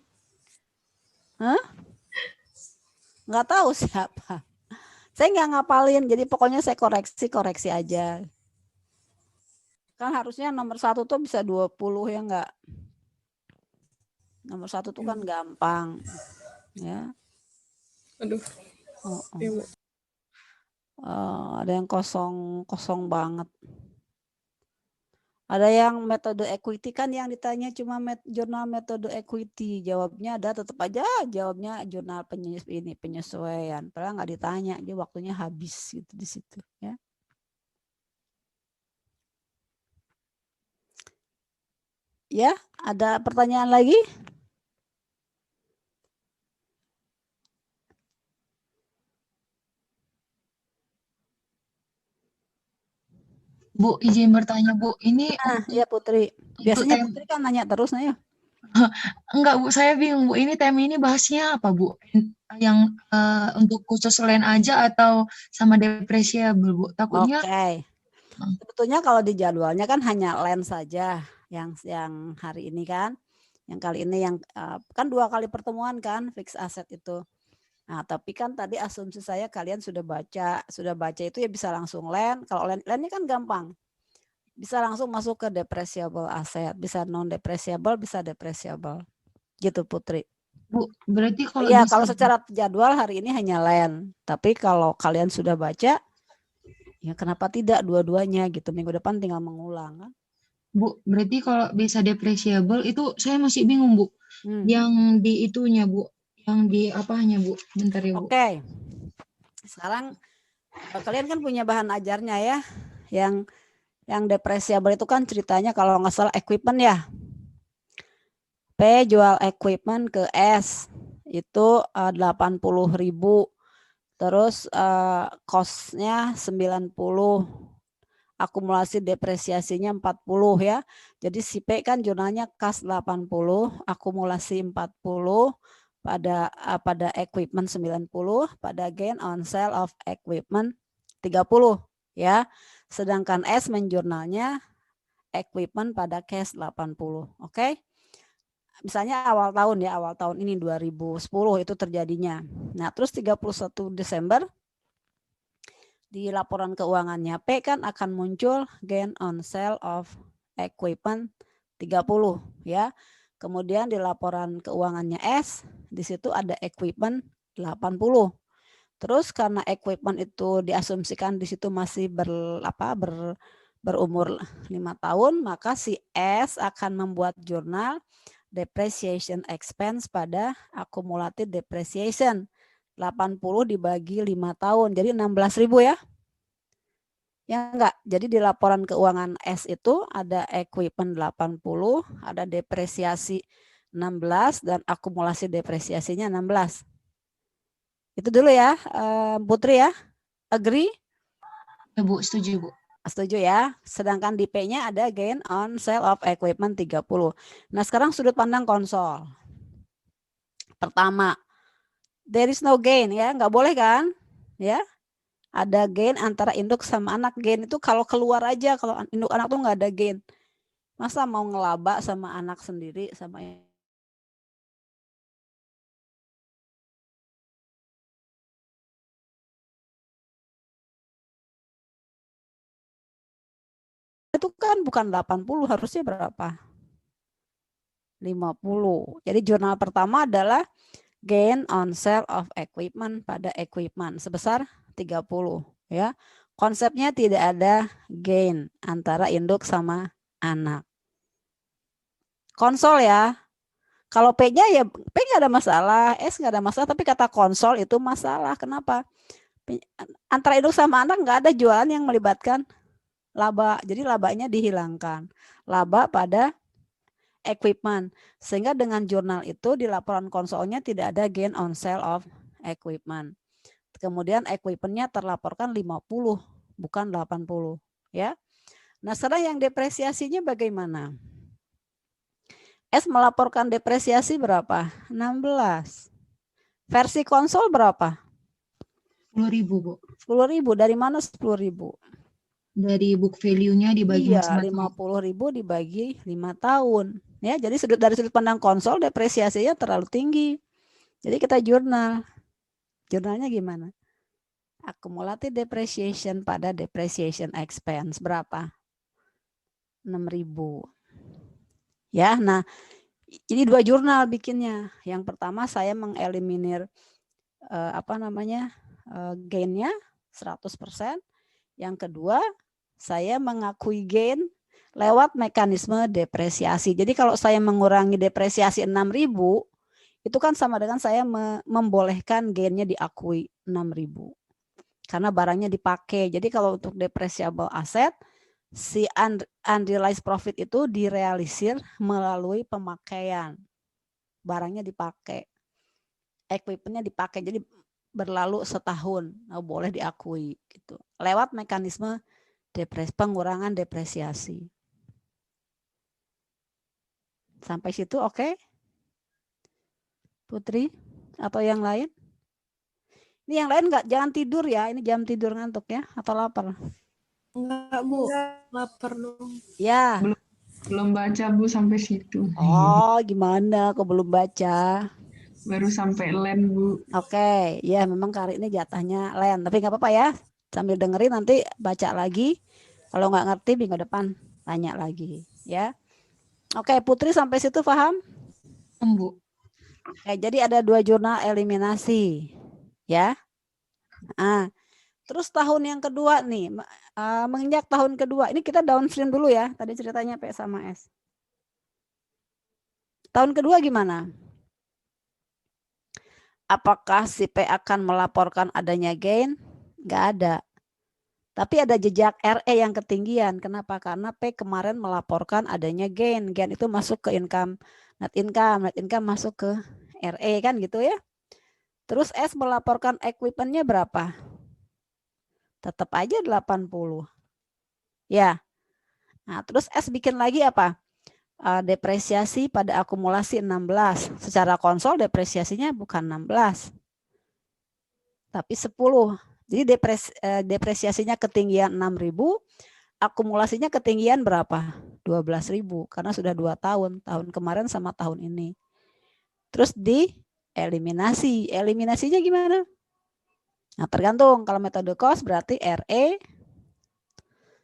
Hah? Nggak tahu siapa. Saya nggak ngapalin, jadi pokoknya saya koreksi aja. Kan harusnya nomor 1 tuh bisa 20 ya nggak? Nomor 1 tuh kan gampang. Ya. Aduh. Ya, Bu. Ada yang kosong banget. Ada yang metode equity, kan yang ditanya cuma jurnal metode equity, jawabnya ada tetap aja jawabnya jurnal penyesuaian. Padahal nggak ditanya, dia waktunya habis gitu di situ, ya. Ya, ada pertanyaan lagi? Bu, izin bertanya Bu, ini ya Putri. Biasanya Putri kan nanya terus, nah ya. Enggak Bu, saya bingung Bu, ini tema ini bahasnya apa Bu? Yang untuk khusus land aja atau sama depresiable Bu? Takutnya. Oke. Sebetulnya kalau di jadwalnya kan hanya land saja yang hari ini kan. Yang kali ini yang kan 2 kali pertemuan kan fix aset itu. Nah, tapi kan tadi asumsi saya kalian sudah baca itu ya bisa langsung land. Kalau landnya kan gampang. Bisa langsung masuk ke depreciable aset, bisa non depreciable, bisa depreciable. Gitu Putri. Bu, berarti kalau kalau secara jadwal hari ini hanya land. Tapi kalau kalian sudah baca, ya kenapa tidak dua-duanya gitu. Minggu depan tinggal mengulang kan. Bu, berarti kalau bisa depreciable itu saya masih bingung Bu. Yang di itunya Bu, yang di apanya Bu? Bentar ya Bu. Oke. Sekarang kalian kan punya bahan ajarnya ya. Yang depreciable itu kan ceritanya kalau nggak salah equipment ya. P jual equipment ke S itu 80.000. Terus cost-nya 90. Akumulasi depresiasinya 40 ya. Jadi si P kan jurnalnya kas 80, akumulasi 40, pada equipment 90, pada gain on sale of equipment 30 ya. Sedangkan S menjurnalnya equipment pada cash 80. Oke. Misalnya awal tahun ini 2010 itu terjadinya. Nah, terus 31 Desember di laporan keuangannya P kan akan muncul gain on sale of equipment 30 ya. Kemudian di laporan keuangannya S, di situ ada equipment 80. Terus karena equipment itu diasumsikan di situ masih berumur 5 tahun, maka si S akan membuat jurnal depreciation expense pada accumulated depreciation. 80 dibagi 5 tahun, jadi 16.000 ya. Ya enggak, jadi di laporan keuangan S itu ada equipment 80, ada depresiasi 16 dan akumulasi depresiasinya 16. Itu dulu ya, Putri ya. Agree? Ya, Bu, setuju, Bu. Setuju ya. Sedangkan di P-nya ada gain on sale of equipment 30. Nah, sekarang sudut pandang konsol. Pertama, there is no gain ya, nggak boleh kan? Ya. Ada gain antara induk sama anak. Gain itu kalau keluar aja, kalau induk anak tuh nggak ada gain. Masa mau ngelaba sama anak sendiri sama itu kan bukan 80, harusnya berapa? 50. Jadi jurnal pertama adalah gain on sale of equipment pada equipment sebesar 30 ya. Konsepnya tidak ada gain antara induk sama anak. Konsol ya. Kalau P-nya ya P nggak ada masalah, S nggak ada masalah, tapi kata konsol itu masalah. Kenapa? Antara induk sama anak nggak ada jualan yang melibatkan laba. Jadi labanya dihilangkan. Laba pada equipment. Sehingga dengan jurnal itu di laporan konsolnya tidak ada gain on sale of equipment. Kemudian equipment-nya terlaporkan 50, bukan 80. Ya. Nah sekarang yang depresiasinya bagaimana? S melaporkan depresiasi berapa? 16. Versi konsol berapa? 10.000, Bu. 10.000. Dari mana 10.000? Dari book value-nya dibagi Iya, masing-masing. 50.000 dibagi 5 tahun. Ya, jadi dari sudut pandang konsol depresiasinya terlalu tinggi. Jadi kita jurnal. Jurnalnya gimana? Accumulated depreciation pada depreciation expense berapa? 6.000. Ya, nah ini 2 jurnal bikinnya. Yang pertama saya mengeliminir gainnya 100%. Yang kedua saya mengakui gain lewat mekanisme depresiasi. Jadi kalau saya mengurangi depresiasi 6.000 itu kan sama dengan saya membolehkan gainnya diakui 6.000. Karena barangnya dipakai. Jadi kalau untuk depreciable asset si unrealized profit itu direalisir melalui pemakaian. Barangnya dipakai. Equipment-nya dipakai. Jadi berlalu setahun. Nah, boleh diakui gitu. Lewat mekanisme pengurangan depresiasi. Sampai situ oke? Putri atau yang lain? Ini yang lain jangan tidur ya. Ini jam tidur ngantuk ya atau lapar? Enggak, Bu. Lapar dong. Ya. Belum baca, Bu, sampai situ. Oh, gimana kok belum baca? Baru sampai LAN, Bu. Oke, ya memang kali ini jatahnya LAN, tapi nggak apa-apa ya. Sambil dengerin nanti baca lagi. Kalau nggak ngerti minggu depan tanya lagi, ya. Oke, Putri sampai situ paham? Bu. Oke, jadi ada 2 jurnal eliminasi, ya. Nah, terus tahun yang kedua nih, menginjak tahun kedua, ini kita downstream dulu ya. Tadi ceritanya P sama S. Tahun kedua gimana? Apakah si P akan melaporkan adanya gain? Nggak ada. Tapi ada jejak RE yang ketinggian. Kenapa? Karena P kemarin melaporkan adanya gain. Gain itu masuk ke income, net income. Net income masuk ke RE kan gitu ya. Terus S melaporkan equipment-nya berapa? Tetap aja 80. Ya. Nah, terus S bikin lagi apa? Depresiasi pada akumulasi 16. Secara konsol depresiasinya bukan 16. Tapi 10. Jadi depresiasinya ketinggian 6.000, akumulasinya ketinggian berapa? 12.000 karena sudah 2 tahun. Tahun kemarin sama tahun ini. Terus dieliminasi. Eliminasinya gimana? Nah, tergantung. Kalau metode cost berarti RE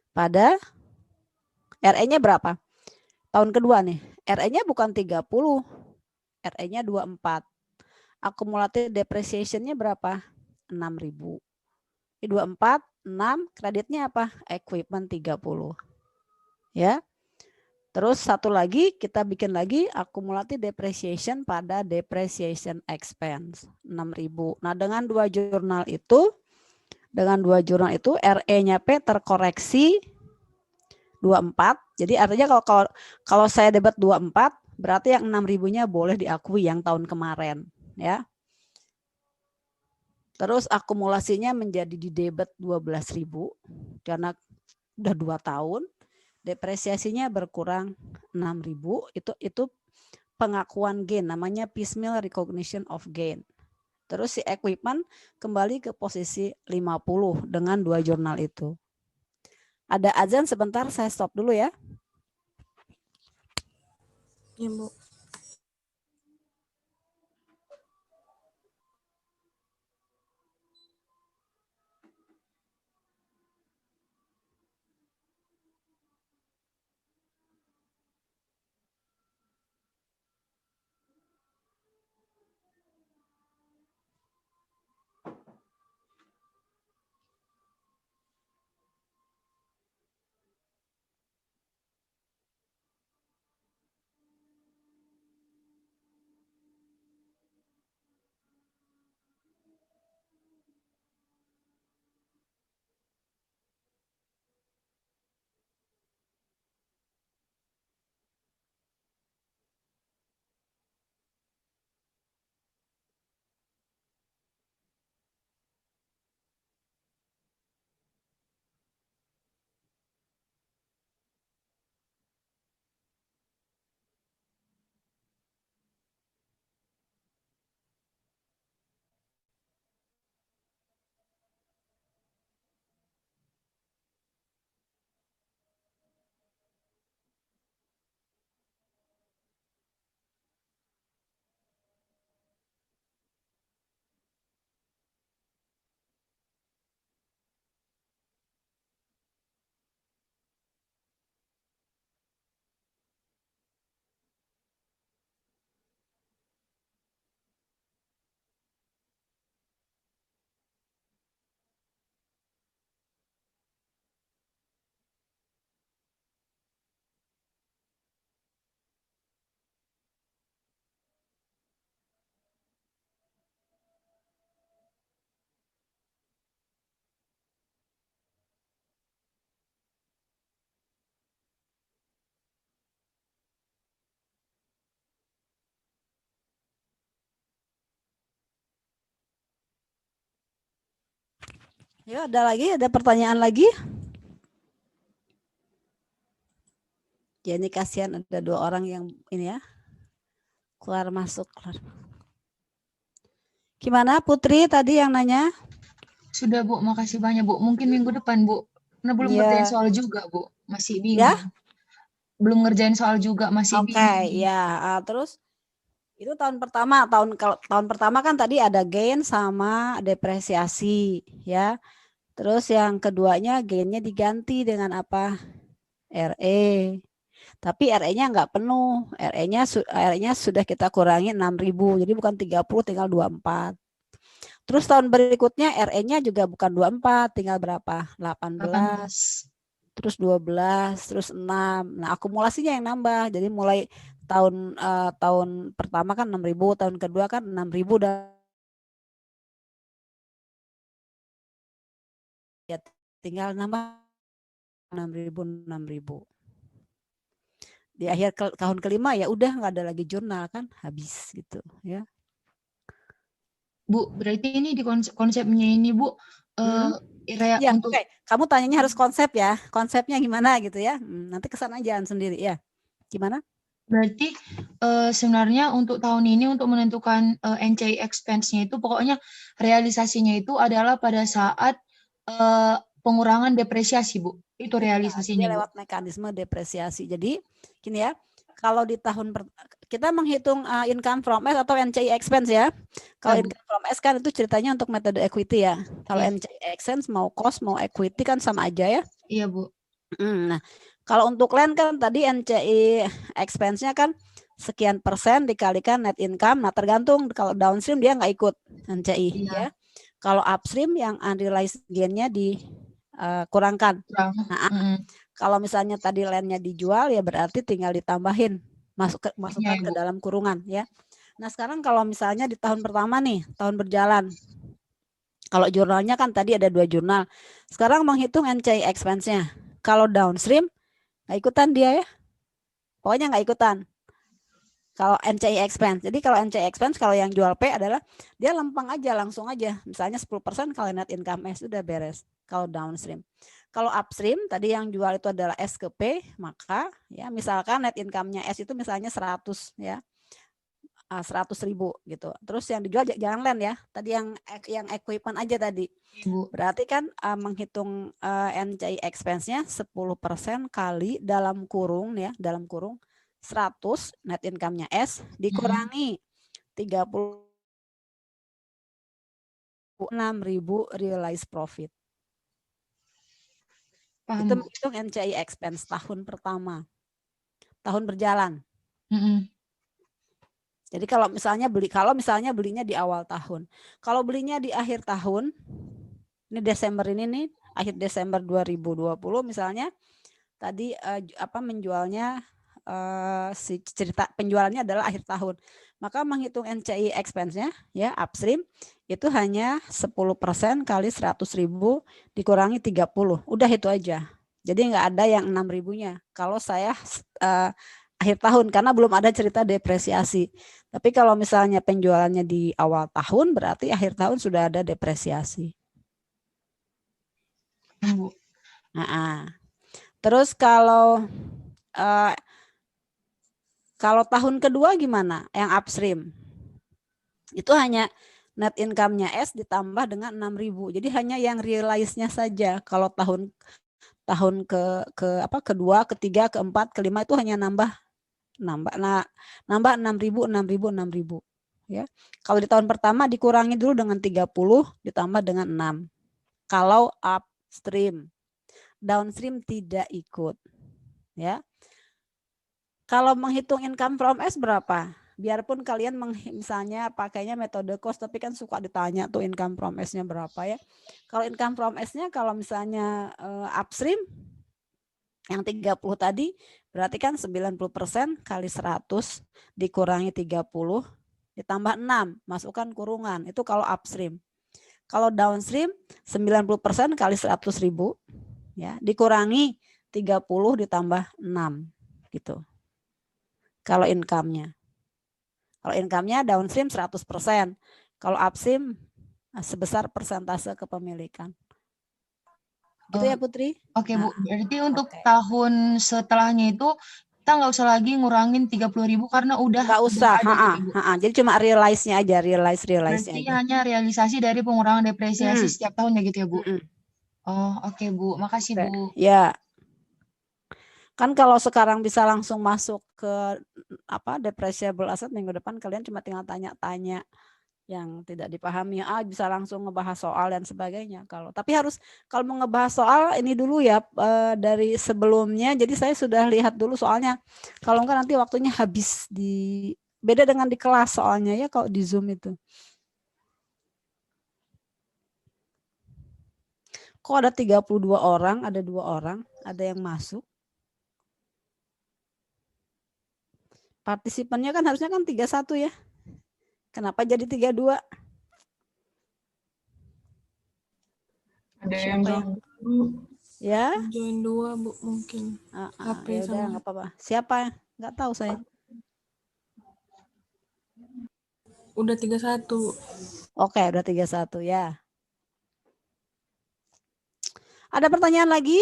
pada RE-nya berapa? tahun kedua nih, RE-nya bukan 30, RE-nya 24. Akumulatif depreciation-nya berapa? 6.000. 24, 6, kreditnya apa? Equipment 30. Ya. Terus satu lagi kita bikin lagi akumulatif depreciation pada depreciation expense 6.000. Nah, dengan dua jurnal itu RE-nya P terkoreksi 24. Jadi artinya kalau saya debit 24, berarti yang 6.000-nya boleh diakui yang tahun kemarin, ya. Terus akumulasinya menjadi di debit 12.000 karena udah 2 tahun. Depresiasinya berkurang 6.000, itu pengakuan gain, namanya piecemeal recognition of gain. Terus si equipment kembali ke posisi 50 dengan dua jurnal itu. Ada azan sebentar, saya stop dulu ya. Ya, Bu. Ya, ada pertanyaan lagi? Ya, ini kasihan ada 2 orang yang ini ya. Keluar masuk. Gimana Putri tadi yang nanya? Sudah, Bu. Makasih banyak, Bu. Mungkin minggu depan, Bu. Karena belum Iya. ngerjain soal juga, Bu. Masih bingung. Ya? Belum ngerjain soal juga, masih Oke, bingung. ya. Terus itu tahun pertama, tahun pertama kan tadi ada gain sama depresiasi, ya. Terus yang keduanya gainnya diganti dengan apa? RE. Tapi RE-nya nggak penuh. RE-nya sudah kita kurangi 6.000. Jadi bukan 30, tinggal 24. Terus tahun berikutnya RE-nya juga bukan 24, tinggal berapa? 18. Terus 12, terus 6. Nah, akumulasinya yang nambah. Jadi mulai tahun pertama kan 6.000, tahun kedua kan 6.000 dan ya tinggal nambah 6.000. Di akhir tahun kelima ya udah nggak ada lagi jurnal kan, habis gitu ya. Bu, berarti ini di konsepnya ini, Bu, Ya, untuk kamu tanyanya harus konsep ya. Konsepnya gimana gitu ya. Nanti kesana jalan sendiri ya. Gimana? Berarti sebenarnya untuk tahun ini untuk menentukan NCI expense-nya itu pokoknya realisasinya itu adalah pada saat pengurangan depresiasi, Bu. Itu realisasinya, lewat mekanisme depresiasi. Jadi gini ya, kalau di tahun kita menghitung income from S atau NCI expense ya. Kalau income from S kan itu ceritanya untuk metode equity ya. Kalau NCI expense mau cost mau equity kan sama aja ya. Iya, Bu. Nah, Kalau untuk land kan tadi NCI expense-nya kan sekian persen dikalikan net income. Nah tergantung, kalau downstream dia nggak ikut NCI ya. Kalau upstream yang unrealized gain-nya dikurangkan. Nah, kalau misalnya tadi land-nya dijual ya berarti tinggal ditambahin, masukkan ke dalam kurungan ya. Nah sekarang kalau misalnya di tahun pertama nih, tahun berjalan. Kalau jurnalnya kan tadi ada 2 jurnal. Sekarang menghitung NCI expense-nya. Kalau downstream nggak ikutan dia ya. Pokoknya nggak ikutan. Kalau NCI expense. Jadi kalau NCI expense, kalau yang jual P adalah dia lempeng aja, langsung aja. Misalnya 10% kalau net income S udah beres. Kalau downstream. Kalau upstream, tadi yang jual itu adalah S ke P, maka ya misalkan net income-nya S itu misalnya 100 ya. 100.000 gitu. Terus yang dijual jangan land ya. Tadi yang equipment aja tadi. Berarti kan menghitung NCI expense-nya 10% kali dalam kurung ya, dalam kurung 100 net income-nya S dikurangi 36.000 realized profit. Paham, Itu Bu. menghitung NCI expense tahun pertama. Tahun berjalan. Jadi kalau misalnya belinya di awal tahun. Kalau belinya di akhir tahun, ini Desember ini nih, akhir Desember 2020 misalnya, tadi menjualnya si cerita penjualannya adalah akhir tahun. Maka menghitung NCI expense-nya ya upstream itu hanya 10% kali 100.000 dikurangi 30. Udah itu aja. Jadi nggak ada yang 6.000-nya. Kalau saya akhir tahun karena belum ada cerita depresiasi. Tapi kalau misalnya penjualannya di awal tahun berarti akhir tahun sudah ada depresiasi. Terus kalau tahun kedua gimana? Yang upstream. Itu hanya net income-nya S ditambah dengan 6.000. Jadi hanya yang realize-nya saja. Kalau tahun kedua, ketiga, keempat, kelima itu hanya nambah 6.000 ya. Kalau di tahun pertama dikurangi dulu dengan 30 ditambah dengan 6. Kalau upstream. Downstream tidak ikut ya. Kalau menghitung income from S berapa? Biarpun kalian misalnya pakainya metode cost, tapi kan suka ditanya tuh income from S-nya berapa ya. Kalau income from S-nya kalau misalnya upstream yang 30 tadi berarti kan 90% kali 100 dikurangi 30 ditambah 6 masukkan kurungan. Itu kalau upstream. Kalau downstream 90% kali 100.000 ya dikurangi 30 ditambah 6 gitu. Kalau income-nya. Kalau income-nya downstream 100%. Kalau upstream sebesar persentase kepemilikan. Gitu ya Putri? Oke Bu, berarti untuk tahun setelahnya itu kita nggak usah lagi ngurangin 30.000 karena udah nggak usah. ada gitu, Jadi cuma realize-nya aja, realize-nya berarti aja. hanya realisasi dari pengurangan depresiasi setiap tahunnya gitu ya Bu? Oh oke Bu, makasih Bu. Ya. Kan kalau sekarang bisa langsung masuk ke depreciable asset, minggu depan kalian cuma tinggal tanya-tanya yang tidak dipahami, bisa langsung ngebahas soal dan sebagainya. Tapi kalau mau ngebahas soal ini dulu ya dari sebelumnya. Jadi saya sudah lihat dulu soalnya. Kalau enggak nanti waktunya habis beda dengan di kelas soalnya ya kalau di Zoom itu. Kok ada 32 orang, ada 2 orang, ada yang masuk. Partisipannya kan harusnya kan 31 ya. Kenapa jadi 32? Ada yang ya? Join 2 Bu mungkin. HP ya udah nggak apa-apa. Siapa? Nggak tahu saya. Udah 31. Oke, udah 31 ya. Ada pertanyaan lagi?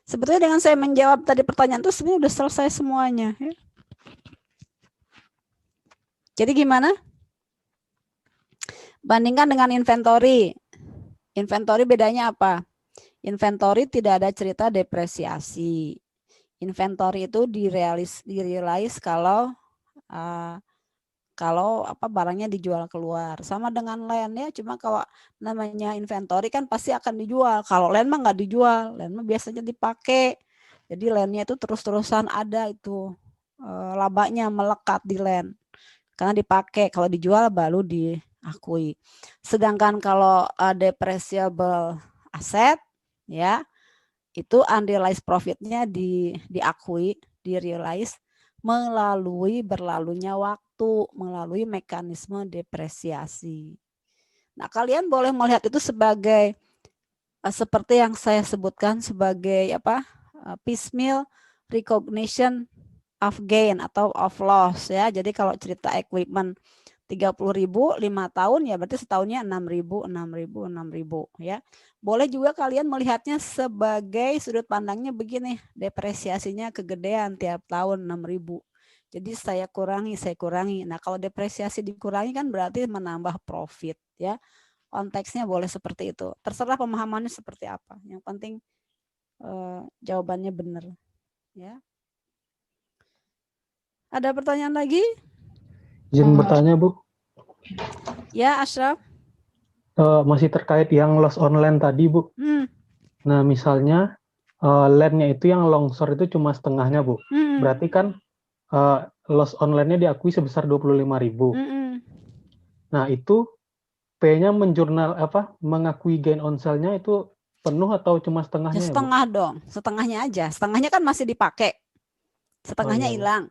Sebetulnya dengan saya menjawab tadi pertanyaan itu sebenarnya udah selesai semuanya. Ya. Jadi gimana? Bandingkan dengan inventory. Inventory bedanya apa? Inventory tidak ada cerita depresiasi. Inventory itu direalize kalau kalau apa barangnya dijual keluar. Sama dengan land ya, cuma kalau namanya inventory kan pasti akan dijual. Kalau land mah nggak dijual, land mah biasanya dipakai. Jadi landnya itu terus-terusan ada itu labanya melekat di land karena dipakai. Kalau dijual baru diakui. Sedangkan kalau depreciable asset ya itu unrealized profitnya diakui, direalize melalui berlalunya waktu, melalui mekanisme depresiasi. Nah, kalian boleh melihat itu sebagai seperti yang saya sebutkan sebagai apa? Piecemeal recognition of gain atau of loss ya. Jadi kalau cerita equipment 30.000 5 tahun ya berarti setahunnya 6.000 ya. Boleh juga kalian melihatnya sebagai sudut pandangnya begini, depresiasinya kegedean tiap tahun 6.000. Jadi saya kurangi. Nah, kalau depresiasi dikurangi kan berarti menambah profit ya. Konteksnya boleh seperti itu. Terserah pemahamannya seperti apa. Yang penting jawabannya benar ya. Ada pertanyaan lagi? Izin bertanya, Bu. Ya, Ashraf. Masih terkait yang loss on land tadi, Bu. Nah, misalnya land-nya itu yang longsor itu cuma setengahnya, Bu. Berarti kan loss on land-nya diakui sebesar 25.000. Nah, itu P-nya mengakui gain on sale-nya itu penuh atau cuma setengahnya? Ya, setengah ya, dong, setengahnya aja. Setengahnya kan masih dipakai. Setengahnya hilang.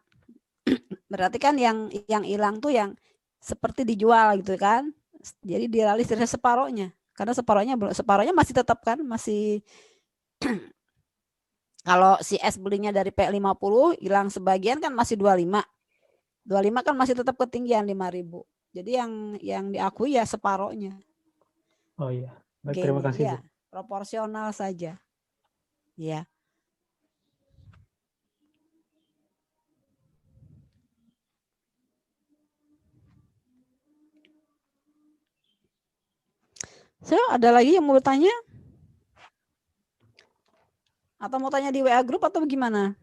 Berarti kan yang hilang tuh yang seperti dijual gitu kan. Jadi direalisir separohnya. Karena separohnya masih tetap kan, masih kalau si S belinya dari P50 hilang sebagian kan masih 25. 25 kan masih tetap ketinggian 5.000. Jadi yang diakui ya separohnya. Oh iya. Baik, terima kasih, ya, Bu. proporsional saja. Ya. So, ada lagi yang mau bertanya? Atau mau tanya di WA group atau gimana?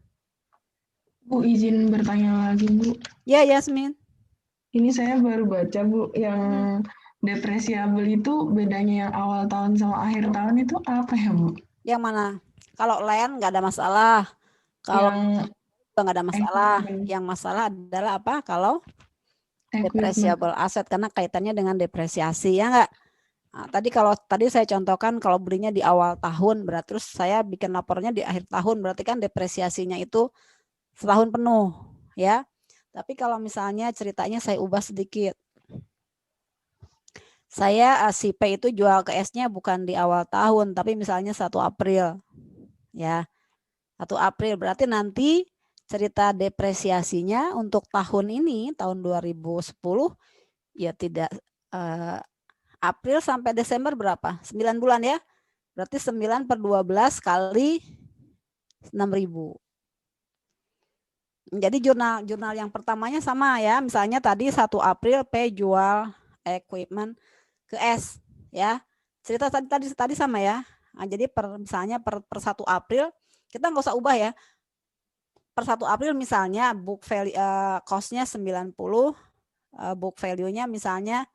Bu, izin bertanya lagi, Bu. Ya, Yasmin. Ini saya baru baca, Bu, yang depresiable itu bedanya yang awal tahun sama akhir tahun itu apa ya, Bu? Yang mana? Kalau land nggak ada masalah. Kalau nggak ada masalah. Yang masalah adalah apa? Kalau depreciable asset karena kaitannya dengan depresiasi, ya nggak? Nah, tadi saya contohkan kalau belinya di awal tahun, berarti terus saya bikin lapornya di akhir tahun, berarti kan depresiasinya itu setahun penuh, ya. Tapi kalau misalnya ceritanya saya ubah sedikit, saya si P itu jual ke S-nya bukan di awal tahun, tapi misalnya 1 April, ya. 1 April berarti nanti cerita depresiasinya untuk tahun ini, tahun 2010, ya tidak April sampai Desember berapa? 9 bulan ya. Berarti 9 per 12 kali 6.000. Jadi jurnal yang pertamanya sama ya. Misalnya tadi 1 April P jual equipment ke S ya. Cerita tadi sama ya. Nah, jadi misalnya per 1 April kita nggak usah ubah ya. Per 1 April misalnya book value cost-nya 90, book value-nya misalnya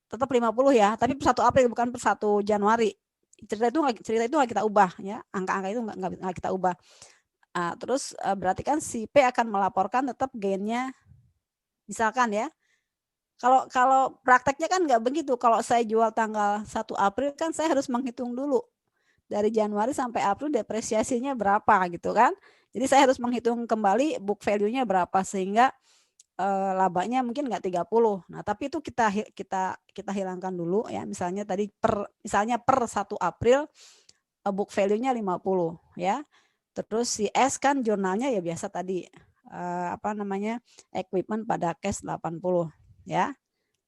tetap 50 ya, tapi per 1 April bukan per 1 Januari. Cerita itu nggak kita ubah ya, angka-angka itu nggak kita ubah. Terus berarti kan si P akan melaporkan tetap gain-nya, misalkan ya. Kalau prakteknya kan nggak begitu. Kalau saya jual tanggal 1 April kan saya harus menghitung dulu dari Januari sampai April depresiasinya berapa gitu kan. Jadi saya harus menghitung kembali book value-nya berapa sehingga labanya mungkin nggak 30. Nah, tapi itu kita hilangkan dulu ya. Misalnya tadi per 1 April book value-nya 50 ya. Terus si S kan jurnalnya ya biasa tadi equipment pada cash 80 ya.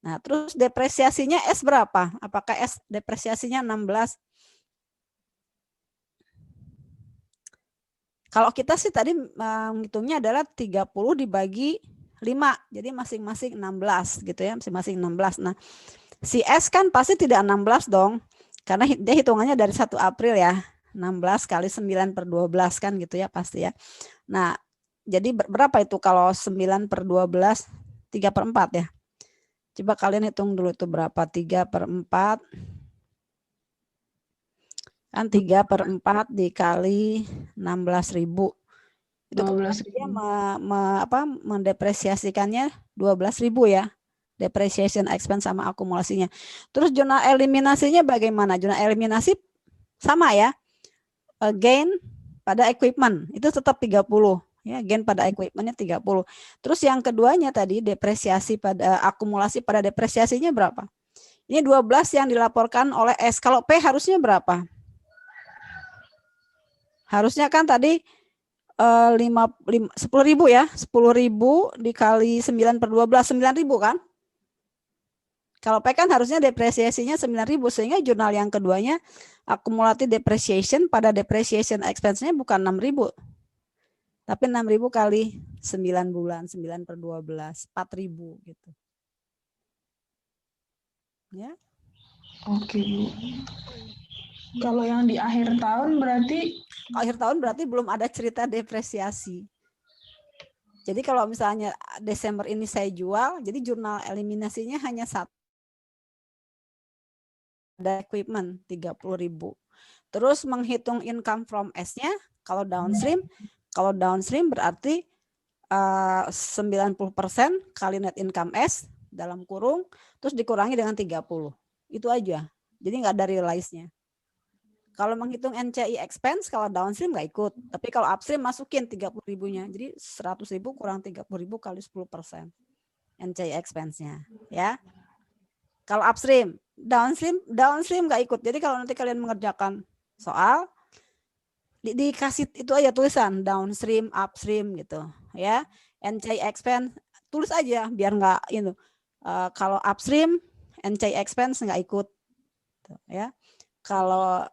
Nah, terus depresiasinya S berapa? Apakah S depresiasinya 16? Kalau kita sih tadi menghitungnya adalah 30 dibagi 5, jadi masing-masing 16 gitu ya, masing-masing 16. Nah, si S kan pasti tidak 16 dong, karena dia hitungannya dari 1 April ya, 16 kali 9 per 12 kan gitu ya pasti ya. Nah, jadi berapa itu kalau 9 per 12 3/4 ya. Coba kalian hitung dulu itu berapa, 3/4. Kan 3/4 dikali 16.000. Itu kan dia mendepresiasikannya 12.000 ya. Depreciation expense sama akumulasinya. Terus jurnal eliminasinya bagaimana? Jurnal eliminasi sama ya. Gain pada equipment itu tetap 30 ya, gain pada equipmentnya 30. Terus yang keduanya tadi depresiasi pada akumulasi pada depresiasinya berapa? Ini 12 yang dilaporkan oleh S. Kalau P harusnya berapa? Harusnya kan tadi 10.000 ya, 10.000 dikali 9/12, 9.000 kan? Kalau P kan harusnya depresiasinya 9.000, sehingga jurnal yang keduanya akumulatif depreciation pada depreciation expense-nya bukan 6.000. Tapi 6.000 kali 9 bulan, 9/12, 4.000 gitu. Ya. Oke, Bu. Kalau yang di akhir tahun berarti belum ada cerita depresiasi. Jadi kalau misalnya Desember ini saya jual, jadi jurnal eliminasinya hanya satu. Ada equipment 30.000. Terus menghitung income from S-nya kalau downstream berarti 90% kali net income S dalam kurung terus dikurangi dengan 30. Itu aja. Jadi nggak ada realize-nya. Kalau menghitung NCI expense kalau downstream nggak ikut, tapi kalau upstream masukin 30.000-nya. Jadi 100.000 kurang 30.000 kali 10% NCI expense-nya, ya. Kalau upstream, downstream nggak ikut. Jadi kalau nanti kalian mengerjakan soal dikasih itu aja tulisan downstream, upstream gitu, ya. NCI expense tulis aja biar nggak itu. Kalau upstream NCI expense nggak ikut, ya. Kalau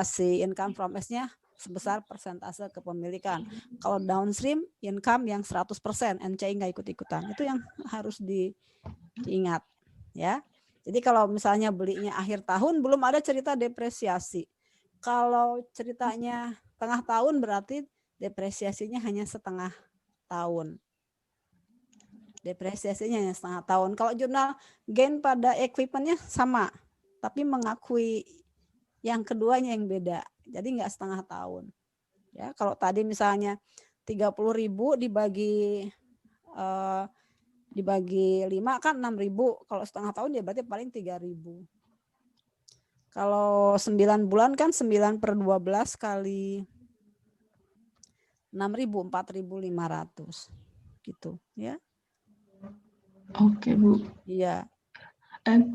si income from S-nya sebesar persentase kepemilikan. Kalau downstream income yang 100%, NCI nggak ikut-ikutan. Itu yang harus diingat, ya. Jadi kalau misalnya belinya akhir tahun belum ada cerita depresiasi. Kalau ceritanya tengah tahun berarti depresiasinya hanya setengah tahun. Depresiasinya hanya setengah tahun. Kalau jurnal gain pada equipment-nya sama, tapi mengakui yang keduanya yang beda. Jadi nggak setengah tahun. Ya, kalau tadi misalnya 30.000 dibagi 5 kan 6.000. Kalau setengah tahun ya berarti paling 3.000. Kalau 9 bulan kan 9/12 kali 6.000, 4.500 gitu ya. Oke, Bu. Iya.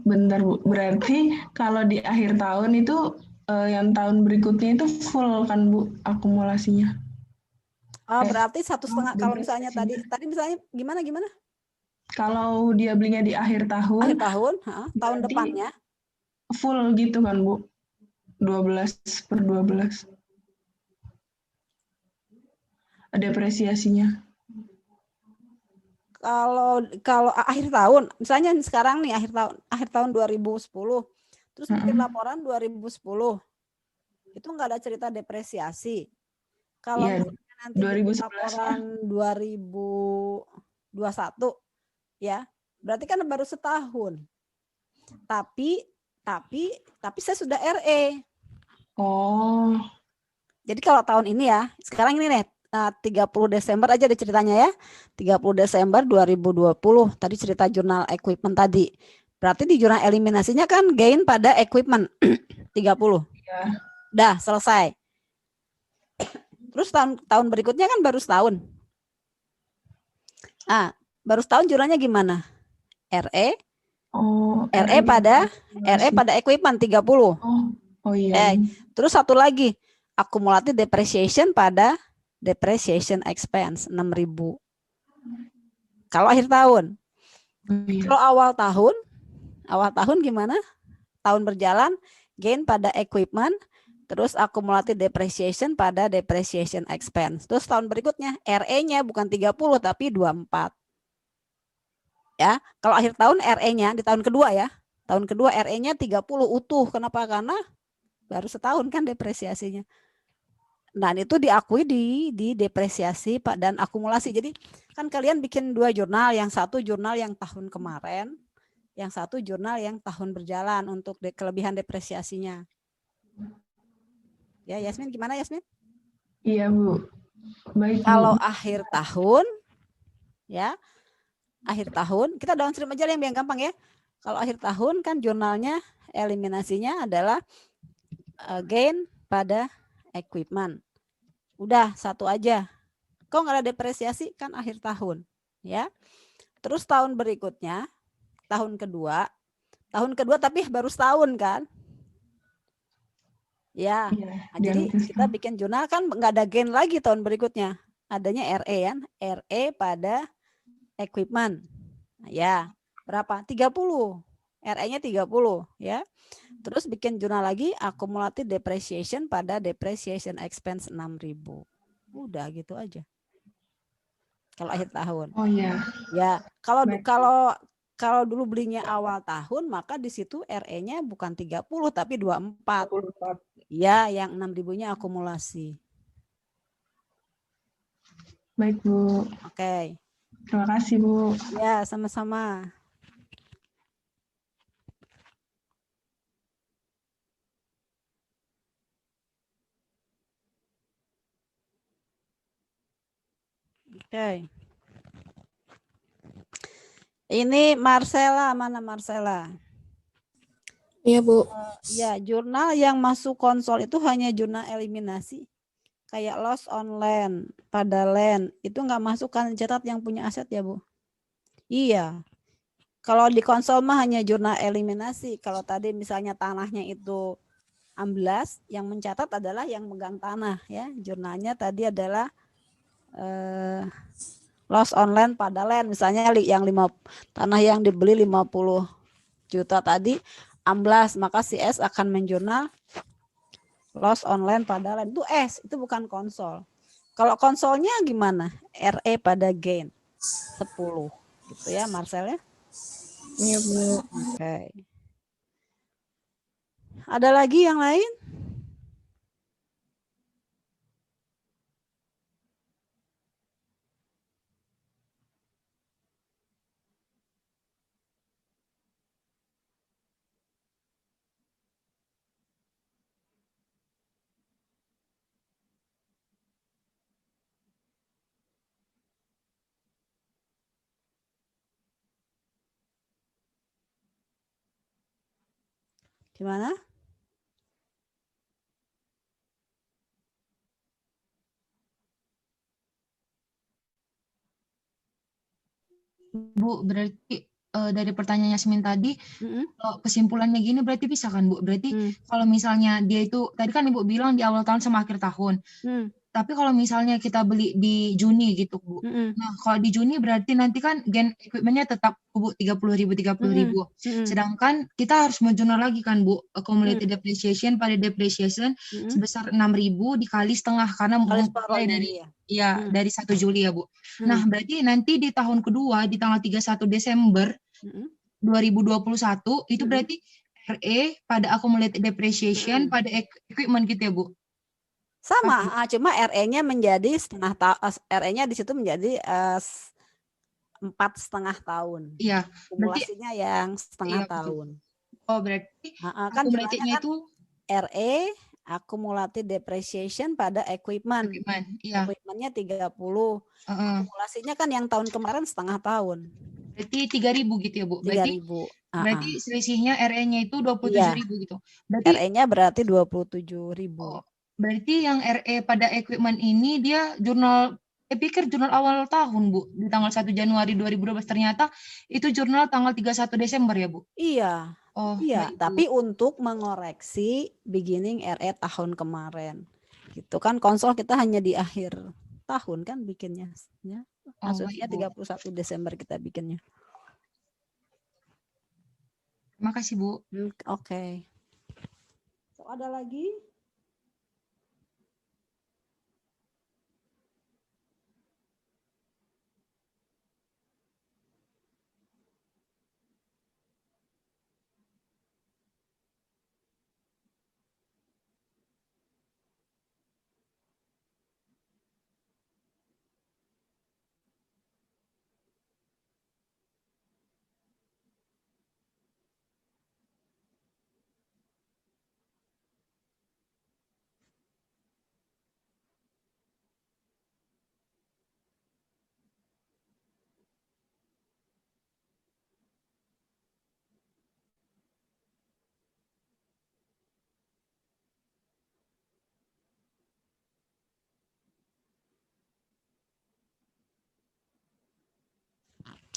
Bentar, Bu. Berarti kalau di akhir tahun itu yang tahun berikutnya itu full kan, Bu, akumulasinya? Berarti 1,5 kalau misalnya tadi misalnya gimana? Kalau dia belinya di akhir tahun tahun depannya full gitu kan, Bu? 12/12. Depresiasinya. Kalau akhir tahun, misalnya sekarang nih akhir tahun 2010, terus bikin laporan 2010, itu nggak ada cerita depresiasi. Kalau nanti bikin laporan 2021, ya berarti kan baru setahun. Tapi saya sudah RE. Oh. Jadi kalau tahun ini ya, sekarang ini nih 30 Desember aja deh ceritanya ya. 30 Desember 2020 tadi cerita jurnal equipment tadi. Berarti di jurnal eliminasinya kan gain pada equipment 30. Ya. Dah selesai. Terus tahun berikutnya kan baru setahun. Baru setahun jurnalnya gimana? RE. RE pada equipment 30. Oh iya. Terus satu lagi, akumulatif depreciation pada depreciation expense 6.000. Kalau akhir tahun. Kalau awal tahun gimana? Tahun berjalan, gain pada equipment, terus akumulatif depreciation pada depreciation expense. Terus tahun berikutnya, RE-nya bukan 30 tapi 24. Ya, kalau akhir tahun RE-nya di tahun kedua ya. Tahun kedua RE-nya 30 utuh. Kenapa? Karena baru setahun kan depresiasinya. Dan itu diakui di depresiasi Pak dan akumulasi. Jadi kan kalian bikin 2 jurnal, yang satu jurnal yang tahun kemarin, yang satu jurnal yang tahun berjalan untuk kelebihan depresiasinya. Ya, Yasmin gimana Yasmin? Iya, Bu. Baik, Kalau Bu. akhir tahun, ya, akhir tahun, kita downstream aja yang gampang ya. Kalau akhir tahun kan jurnalnya eliminasinya adalah gain pada equipment. Udah satu aja. Kok nggak ada depresiasi kan akhir tahun, ya. Terus tahun berikutnya, tahun kedua tapi baru setahun kan? Ya. Nah, jadi kita bikin jurnal kan nggak ada gain lagi tahun berikutnya. Adanya RE kan, RE pada equipment. Nah, ya, berapa? 30. RE-nya 30 ya. Terus bikin jurnal lagi accumulated depreciation pada depreciation expense 6.000. Udah gitu aja. Kalau akhir tahun. Oh iya. Ya, kalau dulu belinya awal tahun maka di situ RE-nya bukan 30 tapi 24. Ya, yang 6.000-nya akumulasi. Baik, Bu. Oke. Terima kasih, Bu. Ya, sama-sama. Oke. Ini Marcella, mana Marcella? Iya, Bu. Ya, jurnal yang masuk konsol itu hanya jurnal eliminasi. Kayak loss on land, pada land. Itu nggak masuk kan catat yang punya aset ya, Bu? Iya. Kalau di konsol mah hanya jurnal eliminasi. Kalau tadi misalnya tanahnya itu 16, yang mencatat adalah yang megang tanah ya. Jurnalnya tadi adalah loss on land pada land, misalnya yang tanah yang dibeli 50 juta tadi 16, maka si S akan menjurnal loss on land pada land. Itu S, itu bukan konsol. Kalau konsolnya gimana? RE pada gain 10 gitu ya Marcel ya. Iya, Bu. Oke. Ada lagi yang lain? Gimana? Bu, berarti dari pertanyaan Yasmin tadi, kalau kesimpulannya gini berarti bisa kan, Bu? Berarti kalau misalnya dia itu, tadi kan Ibu bilang di awal tahun sama akhir tahun. Tapi kalau misalnya kita beli di Juni gitu, Bu. Nah, kalau di Juni berarti nanti kan gain equipment-nya tetap, Bu, 30.000. Sedangkan kita harus menjurnal lagi kan, Bu, accumulated depreciation pada depreciation sebesar 6.000 dikali setengah karena mulai dari dari 1 Juli ya, Bu. Nah, berarti nanti di tahun kedua di tanggal 31 Desember 2021 itu berarti RE pada accumulated depreciation pada equipment gitu ya, Bu. Sama, cuma RE-nya menjadi setengah RE-nya di situ menjadi 4,5 tahun. Iya. Akumulasinya yang setengah tahun. Oh, berarti kan jumlahnya kan RE accumulated depreciation pada equipment. Iya. Equipment-nya 30. Akumulasinya kan yang tahun kemarin setengah tahun. Berarti 3.000 gitu ya, Bu. Berarti 3.000. Berarti selisihnya RE-nya itu 27.000 gitu. Berarti RE-nya berarti 27.000. Oh, berarti yang RE pada equipment ini dia jurnal, pikir jurnal awal tahun, Bu, di tanggal 1 Januari 2012, ternyata itu jurnal tanggal 31 Desember ya, Bu? Iya. Oh, iya, tapi untuk mengoreksi beginning RE tahun kemarin. Gitu kan, konsol kita hanya di akhir tahun kan bikinnya. Ya. Maksudnya 31 Desember kita bikinnya. Terima kasih, Bu. Oke. So, ada lagi?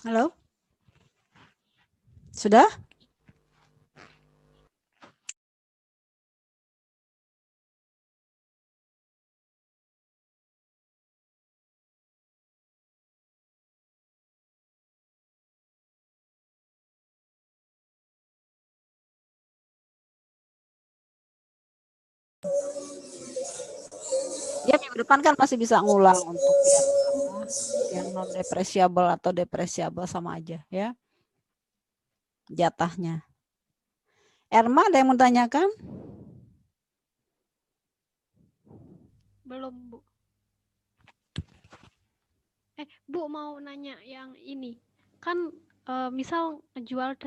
Halo? Sudah? Ya minggu depan kan masih bisa ngulang untuk yang non depresiable atau depresiable sama aja ya jatahnya. Erma ada yang mau tanyakan? Belum, Bu. Bu mau nanya yang ini. Kan misal ngejual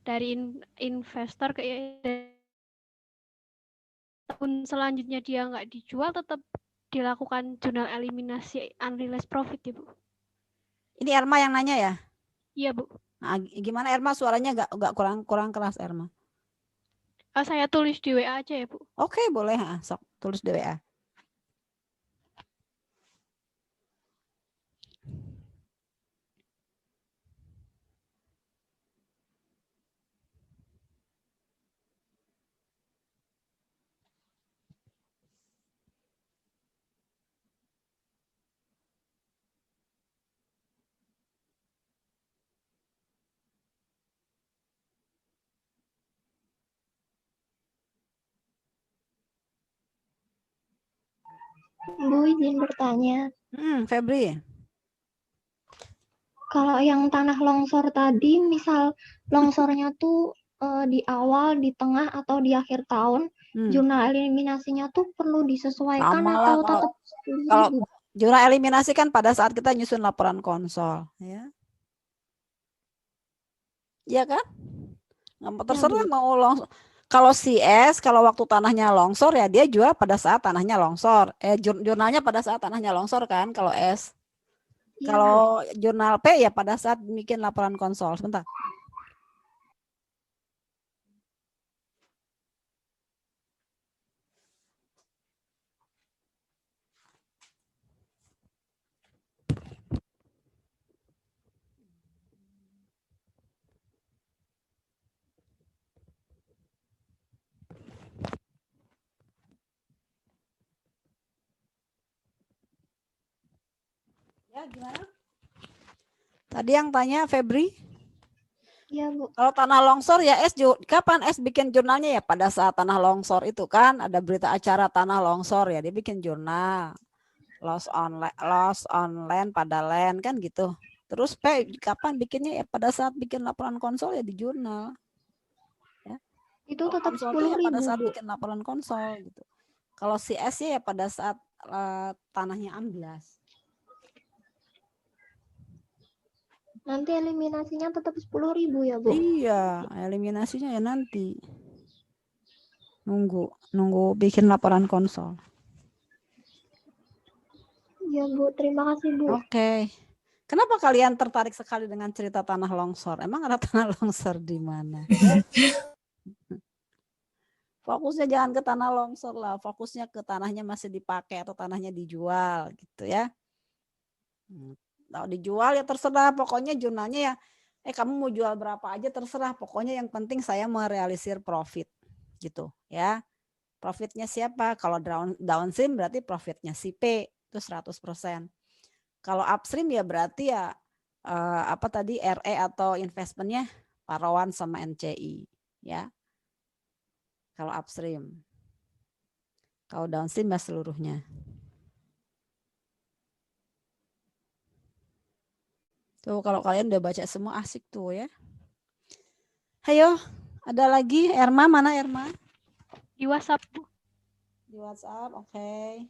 dari investor ke tahun selanjutnya dia nggak dijual, tetap dilakukan jurnal eliminasi unrealized profit ya, Bu? Ini Erma yang nanya ya? Iya, Bu. Nah, gimana Erma, suaranya nggak kurang keras Erma? Saya tulis di WA aja ya, Bu. Oke, boleh. Sok tulis di WA. Bu, izin bertanya. Febri. Kalau yang tanah longsor tadi, misal longsornya tuh di awal, di tengah, atau di akhir tahun, jurnal eliminasinya tuh perlu disesuaikan Sama atau lah, tetap kalau jurnal eliminasi kan pada saat kita nyusun laporan konsol, ya. Iya kan? Terserah Bu. mau longsor. Kalau CS, kalau waktu tanahnya longsor ya dia jual pada saat tanahnya longsor. Jurnalnya pada saat tanahnya longsor kan kalau S. Ya, kalau jurnal P ya pada saat bikin laporan konsol. Sebentar. Ya, gimana? Tadi yang tanya Febri? Iya, Bu. Kalau tanah longsor ya kapan S bikin jurnalnya ya pada saat tanah longsor itu kan ada berita acara tanah longsor ya dia bikin jurnal. Loss online pada land kan gitu. Terus P kapan bikinnya ya pada saat bikin laporan konsol ya di jurnal. Ya. Itu Kalau tetap konsolnya ya pada 10.000, saat Bu. bikin laporan konsol gitu. Kalau CS ya pada saat tanahnya amblas. Nanti eliminasinya tetap 10.000 ya, Bu? Iya, eliminasinya ya nanti. Nunggu bikin laporan konsol. Ya, Bu. Terima kasih, Bu. Oke. Kenapa kalian tertarik sekali dengan cerita tanah longsor? Emang ada tanah longsor di mana? Fokusnya jangan ke tanah longsor lah. Fokusnya ke tanahnya masih dipakai atau tanahnya dijual gitu ya. Kalau dijual ya terserah. Pokoknya jurnalnya ya, kamu mau jual berapa aja terserah. Pokoknya yang penting saya merealisir profit gitu ya. Profitnya siapa? Kalau downstream berarti profitnya si P itu 100%. Kalau upstream ya berarti ya apa tadi RE atau investmentnya Parawan sama NCI ya. Kalau upstream. Kalau downstream ya seluruhnya. Tuh kalau kalian udah baca semua asik tuh ya. Ayo, ada lagi Erma, mana Erma? Di WhatsApp, Bu. Di WhatsApp, oke.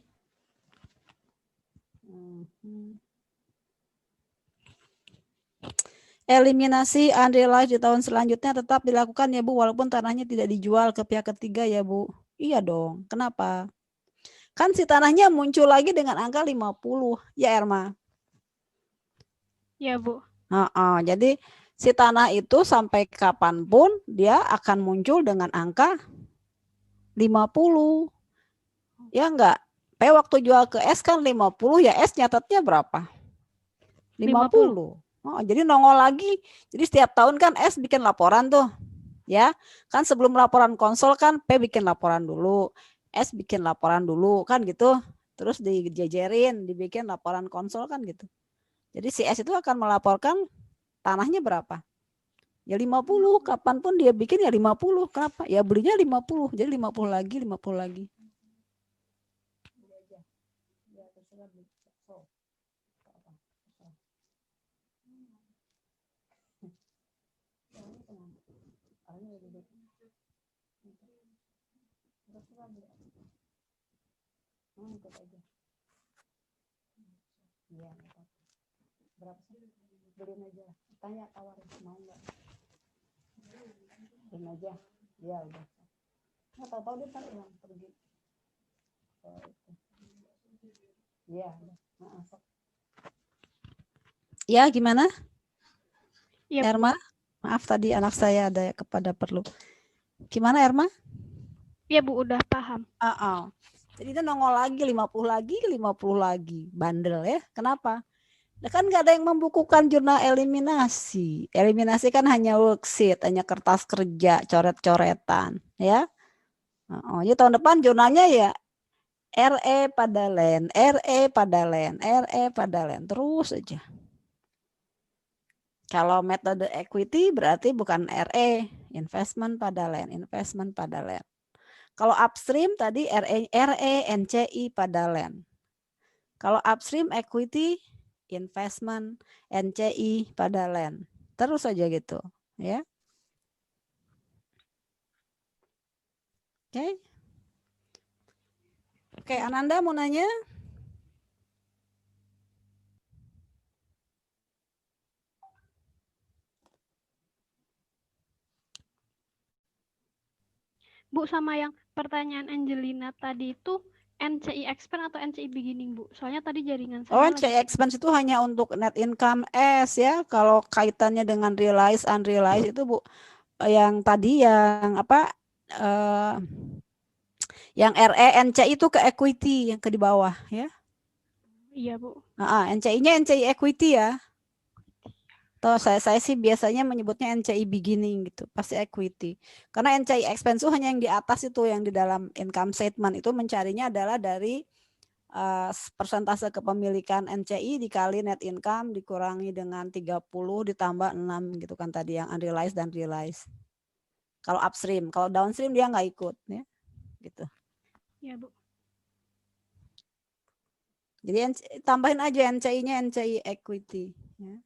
Eliminasi unrealized di tahun selanjutnya tetap dilakukan ya Bu, walaupun tanahnya tidak dijual ke pihak ketiga ya Bu. Iya dong, kenapa? Kan si tanahnya muncul lagi dengan angka 50, ya Erma? Ya, Bu. Jadi si tanah itu sampai kapanpun dia akan muncul dengan angka 50. Ya enggak? Waktu jual ke S kan 50, ya S nyatetnya berapa? 50. Oh, jadi nongol lagi. Jadi setiap tahun kan S bikin laporan tuh. Ya, kan sebelum laporan konsol kan P bikin laporan dulu. S bikin laporan dulu kan gitu. Terus dijajarin, dibikin laporan konsol kan gitu. Jadi si S itu akan melaporkan tanahnya berapa. Ya 50, kapanpun dia bikin ya 50. Kenapa? Ya belinya 50. Jadi 50 lagi, 50 lagi. Iya, berapa sih? Beliin aja. Tanya tawarin mau nggak? Beliin aja. Iya udah. Nggak tahu dia kan yang pergi. Iya. Ya gimana? Ya, Erma? Maaf tadi anak saya ada kepada perlu. Gimana Erma? Ya Bu, udah paham. Jadi itu nongol lagi 50 lagi, 50 lagi. Bandel ya. Kenapa? Nah, kan nggak ada yang membukukan jurnal eliminasi. Eliminasi kan hanya worksheet, hanya kertas kerja, coret-coretan, ya. Jadi tahun depan jurnalnya ya RE pada len, RE pada len, RE pada len, terus aja. Kalau metode equity berarti bukan RE, investment pada len, investment pada len. Kalau upstream tadi RE, NCI pada len. Kalau upstream equity, investment, NCI pada len. Terus aja gitu, ya. Oke. Oke, Ananda mau nanya? Bu, sama yang pertanyaan Angelina tadi itu NCI expand atau NCI beginning, Bu? Soalnya tadi jaringan saya NCI expense itu hanya untuk net income S ya. Kalau kaitannya dengan realize, unrealized itu Bu, yang tadi yang apa? Yang RE, NCI itu ke equity yang ke di bawah ya. Iya Bu. NCI-nya NCI equity ya. Atau saya sih biasanya menyebutnya NCI beginning gitu, pasti equity. Karena NCI expense itu hanya yang di atas itu, yang di dalam income statement itu mencarinya adalah dari persentase kepemilikan NCI dikali net income dikurangi dengan 30 ditambah 6 gitu kan tadi yang unrealized dan realized. Kalau upstream, kalau downstream dia nggak ikut ya. Gitu. Ya, Bu. Jadi tambahin aja NCI-nya NCI equity ya.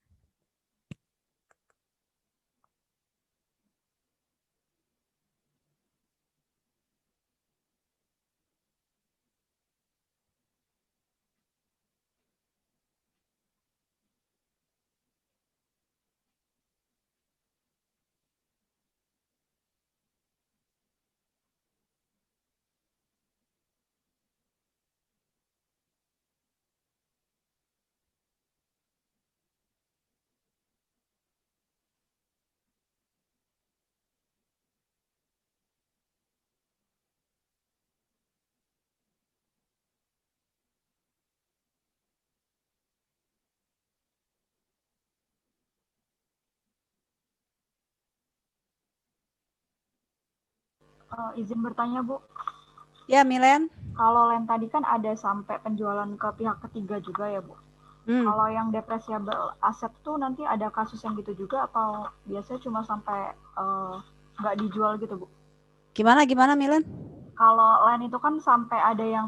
Izin bertanya, Bu. Ya, Milen. Kalau len tadi kan ada sampai penjualan ke pihak ketiga juga ya, Bu. Kalau yang depreciable aset tuh nanti ada kasus yang gitu juga atau biasanya cuma sampai nggak dijual gitu, Bu? Gimana Milen? Kalau len itu kan sampai ada yang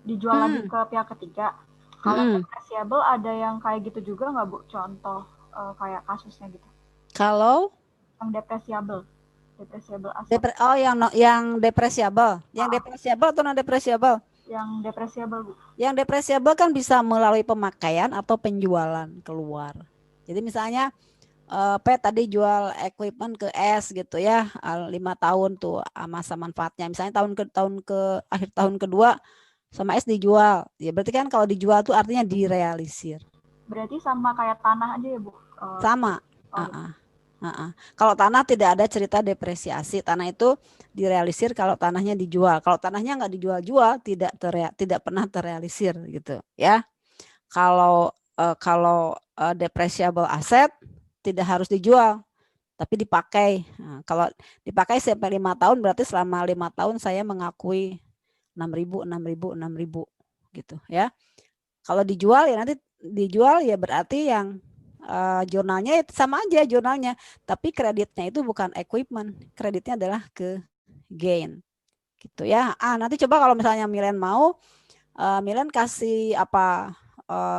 dijual lagi ke pihak ketiga. Kalau depreciable ada yang kayak gitu juga nggak, Bu? Contoh kayak kasusnya gitu. Kalau yang depreciable aset. Yang depreciable. Yang depreciable atau non depreciable? Yang depreciable, Bu. Yang depreciable kan bisa melalui pemakaian atau penjualan keluar. Jadi misalnya P tadi jual equipment ke S gitu ya, 5 tahun tuh masa manfaatnya. Misalnya akhir tahun kedua sama S dijual. Ya berarti kan kalau dijual tuh artinya direalisir. Berarti sama kayak tanah aja ya, Bu? Sama. Kalau tanah tidak ada cerita depresiasi, tanah itu direalisir kalau tanahnya dijual. Kalau tanahnya nggak dijual-jual, tidak pernah terrealisir gitu ya. Kalau depreciable asset tidak harus dijual, tapi dipakai. Nah, kalau dipakai sampai 5 tahun berarti selama 5 tahun saya mengakui 6.000 gitu ya. Kalau dijual ya nanti dijual ya berarti yang jurnalnya itu sama aja jurnalnya, tapi kreditnya itu bukan equipment, kreditnya adalah ke gain gitu ya. Nanti coba kalau misalnya Milen mau, Milen kasih apa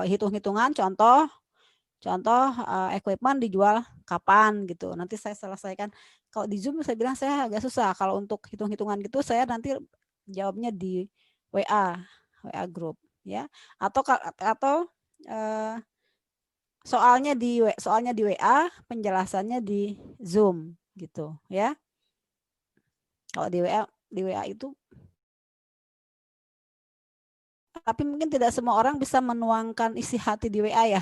hitung-hitungan contoh equipment dijual kapan gitu. Nanti saya selesaikan. Kalau di Zoom saya bilang saya agak susah. Kalau untuk hitung-hitungan gitu saya nanti jawabnya di WA group ya. Atau soalnya di WA, penjelasannya di Zoom gitu ya. Kalau di WA itu, tapi mungkin tidak semua orang bisa menuangkan isi hati di WA ya.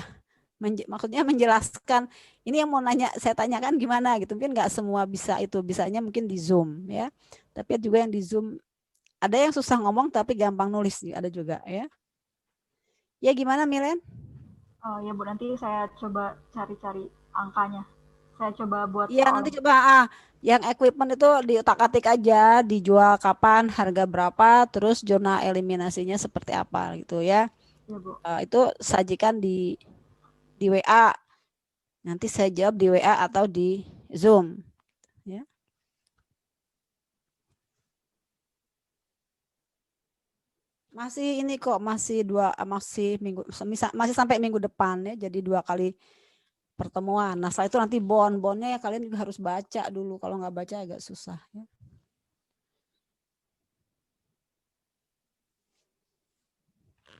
Maksudnya menjelaskan ini yang mau saya tanyakan gimana gitu. Mungkin nggak semua bisa itu, bisanya mungkin di Zoom ya. Tapi juga yang di Zoom ada yang susah ngomong tapi gampang nulis, ada juga ya. Ya gimana Milen? Oh ya Bu, nanti saya coba cari-cari angkanya. Saya coba buat Iya, nanti coba yang equipment itu diotak-atik aja, dijual kapan, harga berapa, terus jurnal eliminasinya seperti apa gitu ya. Ya, Bu. Itu sajikan di WA. Nanti saya jawab di WA atau di Zoom ya. Masih ini kok, masih sampai minggu depan ya. Jadi 2 kali pertemuan. Nah, setelah itu nanti bondnya ya kalian juga harus baca dulu. Kalau nggak baca agak susah ya.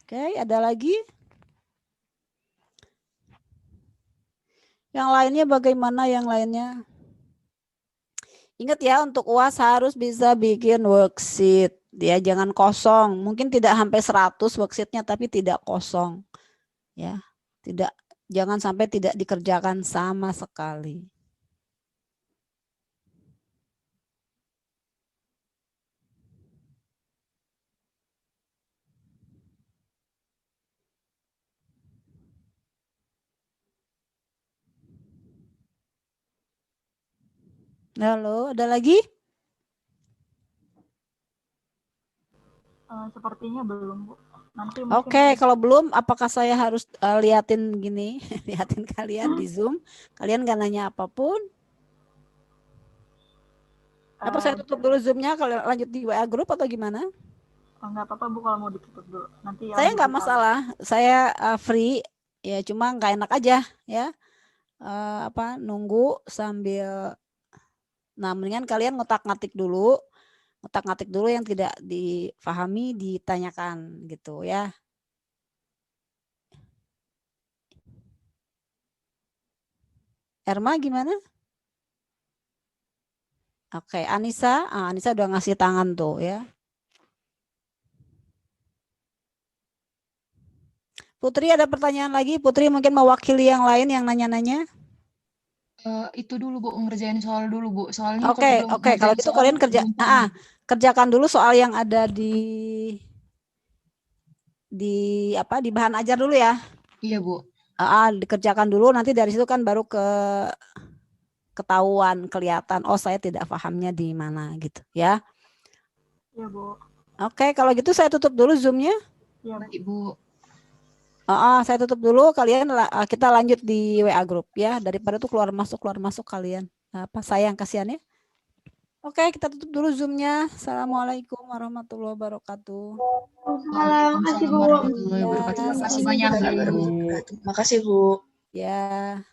Oke, ada lagi? Yang lainnya bagaimana yang lainnya? Ingat ya, untuk UAS harus bisa bikin worksheet. Ya, jangan kosong. Mungkin tidak sampai 100 worksheetnya, tapi tidak kosong. Ya, jangan sampai tidak dikerjakan sama sekali. Halo, ada lagi? Sepertinya belum, Bu. Nanti Oke, kalau belum, apakah saya harus liatin gini, liatin kalian di Zoom? Kalian nggak nanya apapun? Apa saya tutup dulu Zoom-nya, kalau lanjut di WA group atau gimana? Nggak apa-apa Bu kalau mau ditutup dulu. Nanti saya nggak masalah, saya free, ya cuma nggak enak aja ya. Nunggu sambil, nah mendingan kalian ngotak-ngatik dulu yang tidak difahami ditanyakan gitu ya. Erma gimana? Oke, Anissa, Anissa udah ngasih tangan tuh ya. Putri ada pertanyaan lagi? Putri mungkin mewakili yang lain yang nanya-nanya. Itu dulu Bu, ngerjain soal dulu Bu. Soalnya Oke, kalau gitu kalian kerjakan dulu soal yang ada di bahan ajar dulu ya. Iya Bu. Dikerjakan dulu, nanti dari situ kan baru ketahuan, kelihatan, oh saya tidak pahamnya di mana gitu ya. Iya Bu. Oke, kalau gitu saya tutup dulu Zoom-nya. Iya Bu. Saya tutup dulu, kalian kita lanjut di WA group ya, daripada tuh keluar masuk kalian. Sayang, kasihan ya. Oke, kita tutup dulu Zoom-nya. Assalamualaikum warahmatullahi wabarakatuh. Waalaikumsalam warahmatullahi wabarakatuh. Terima kasih banyak. Terima kasih Bu. Ya.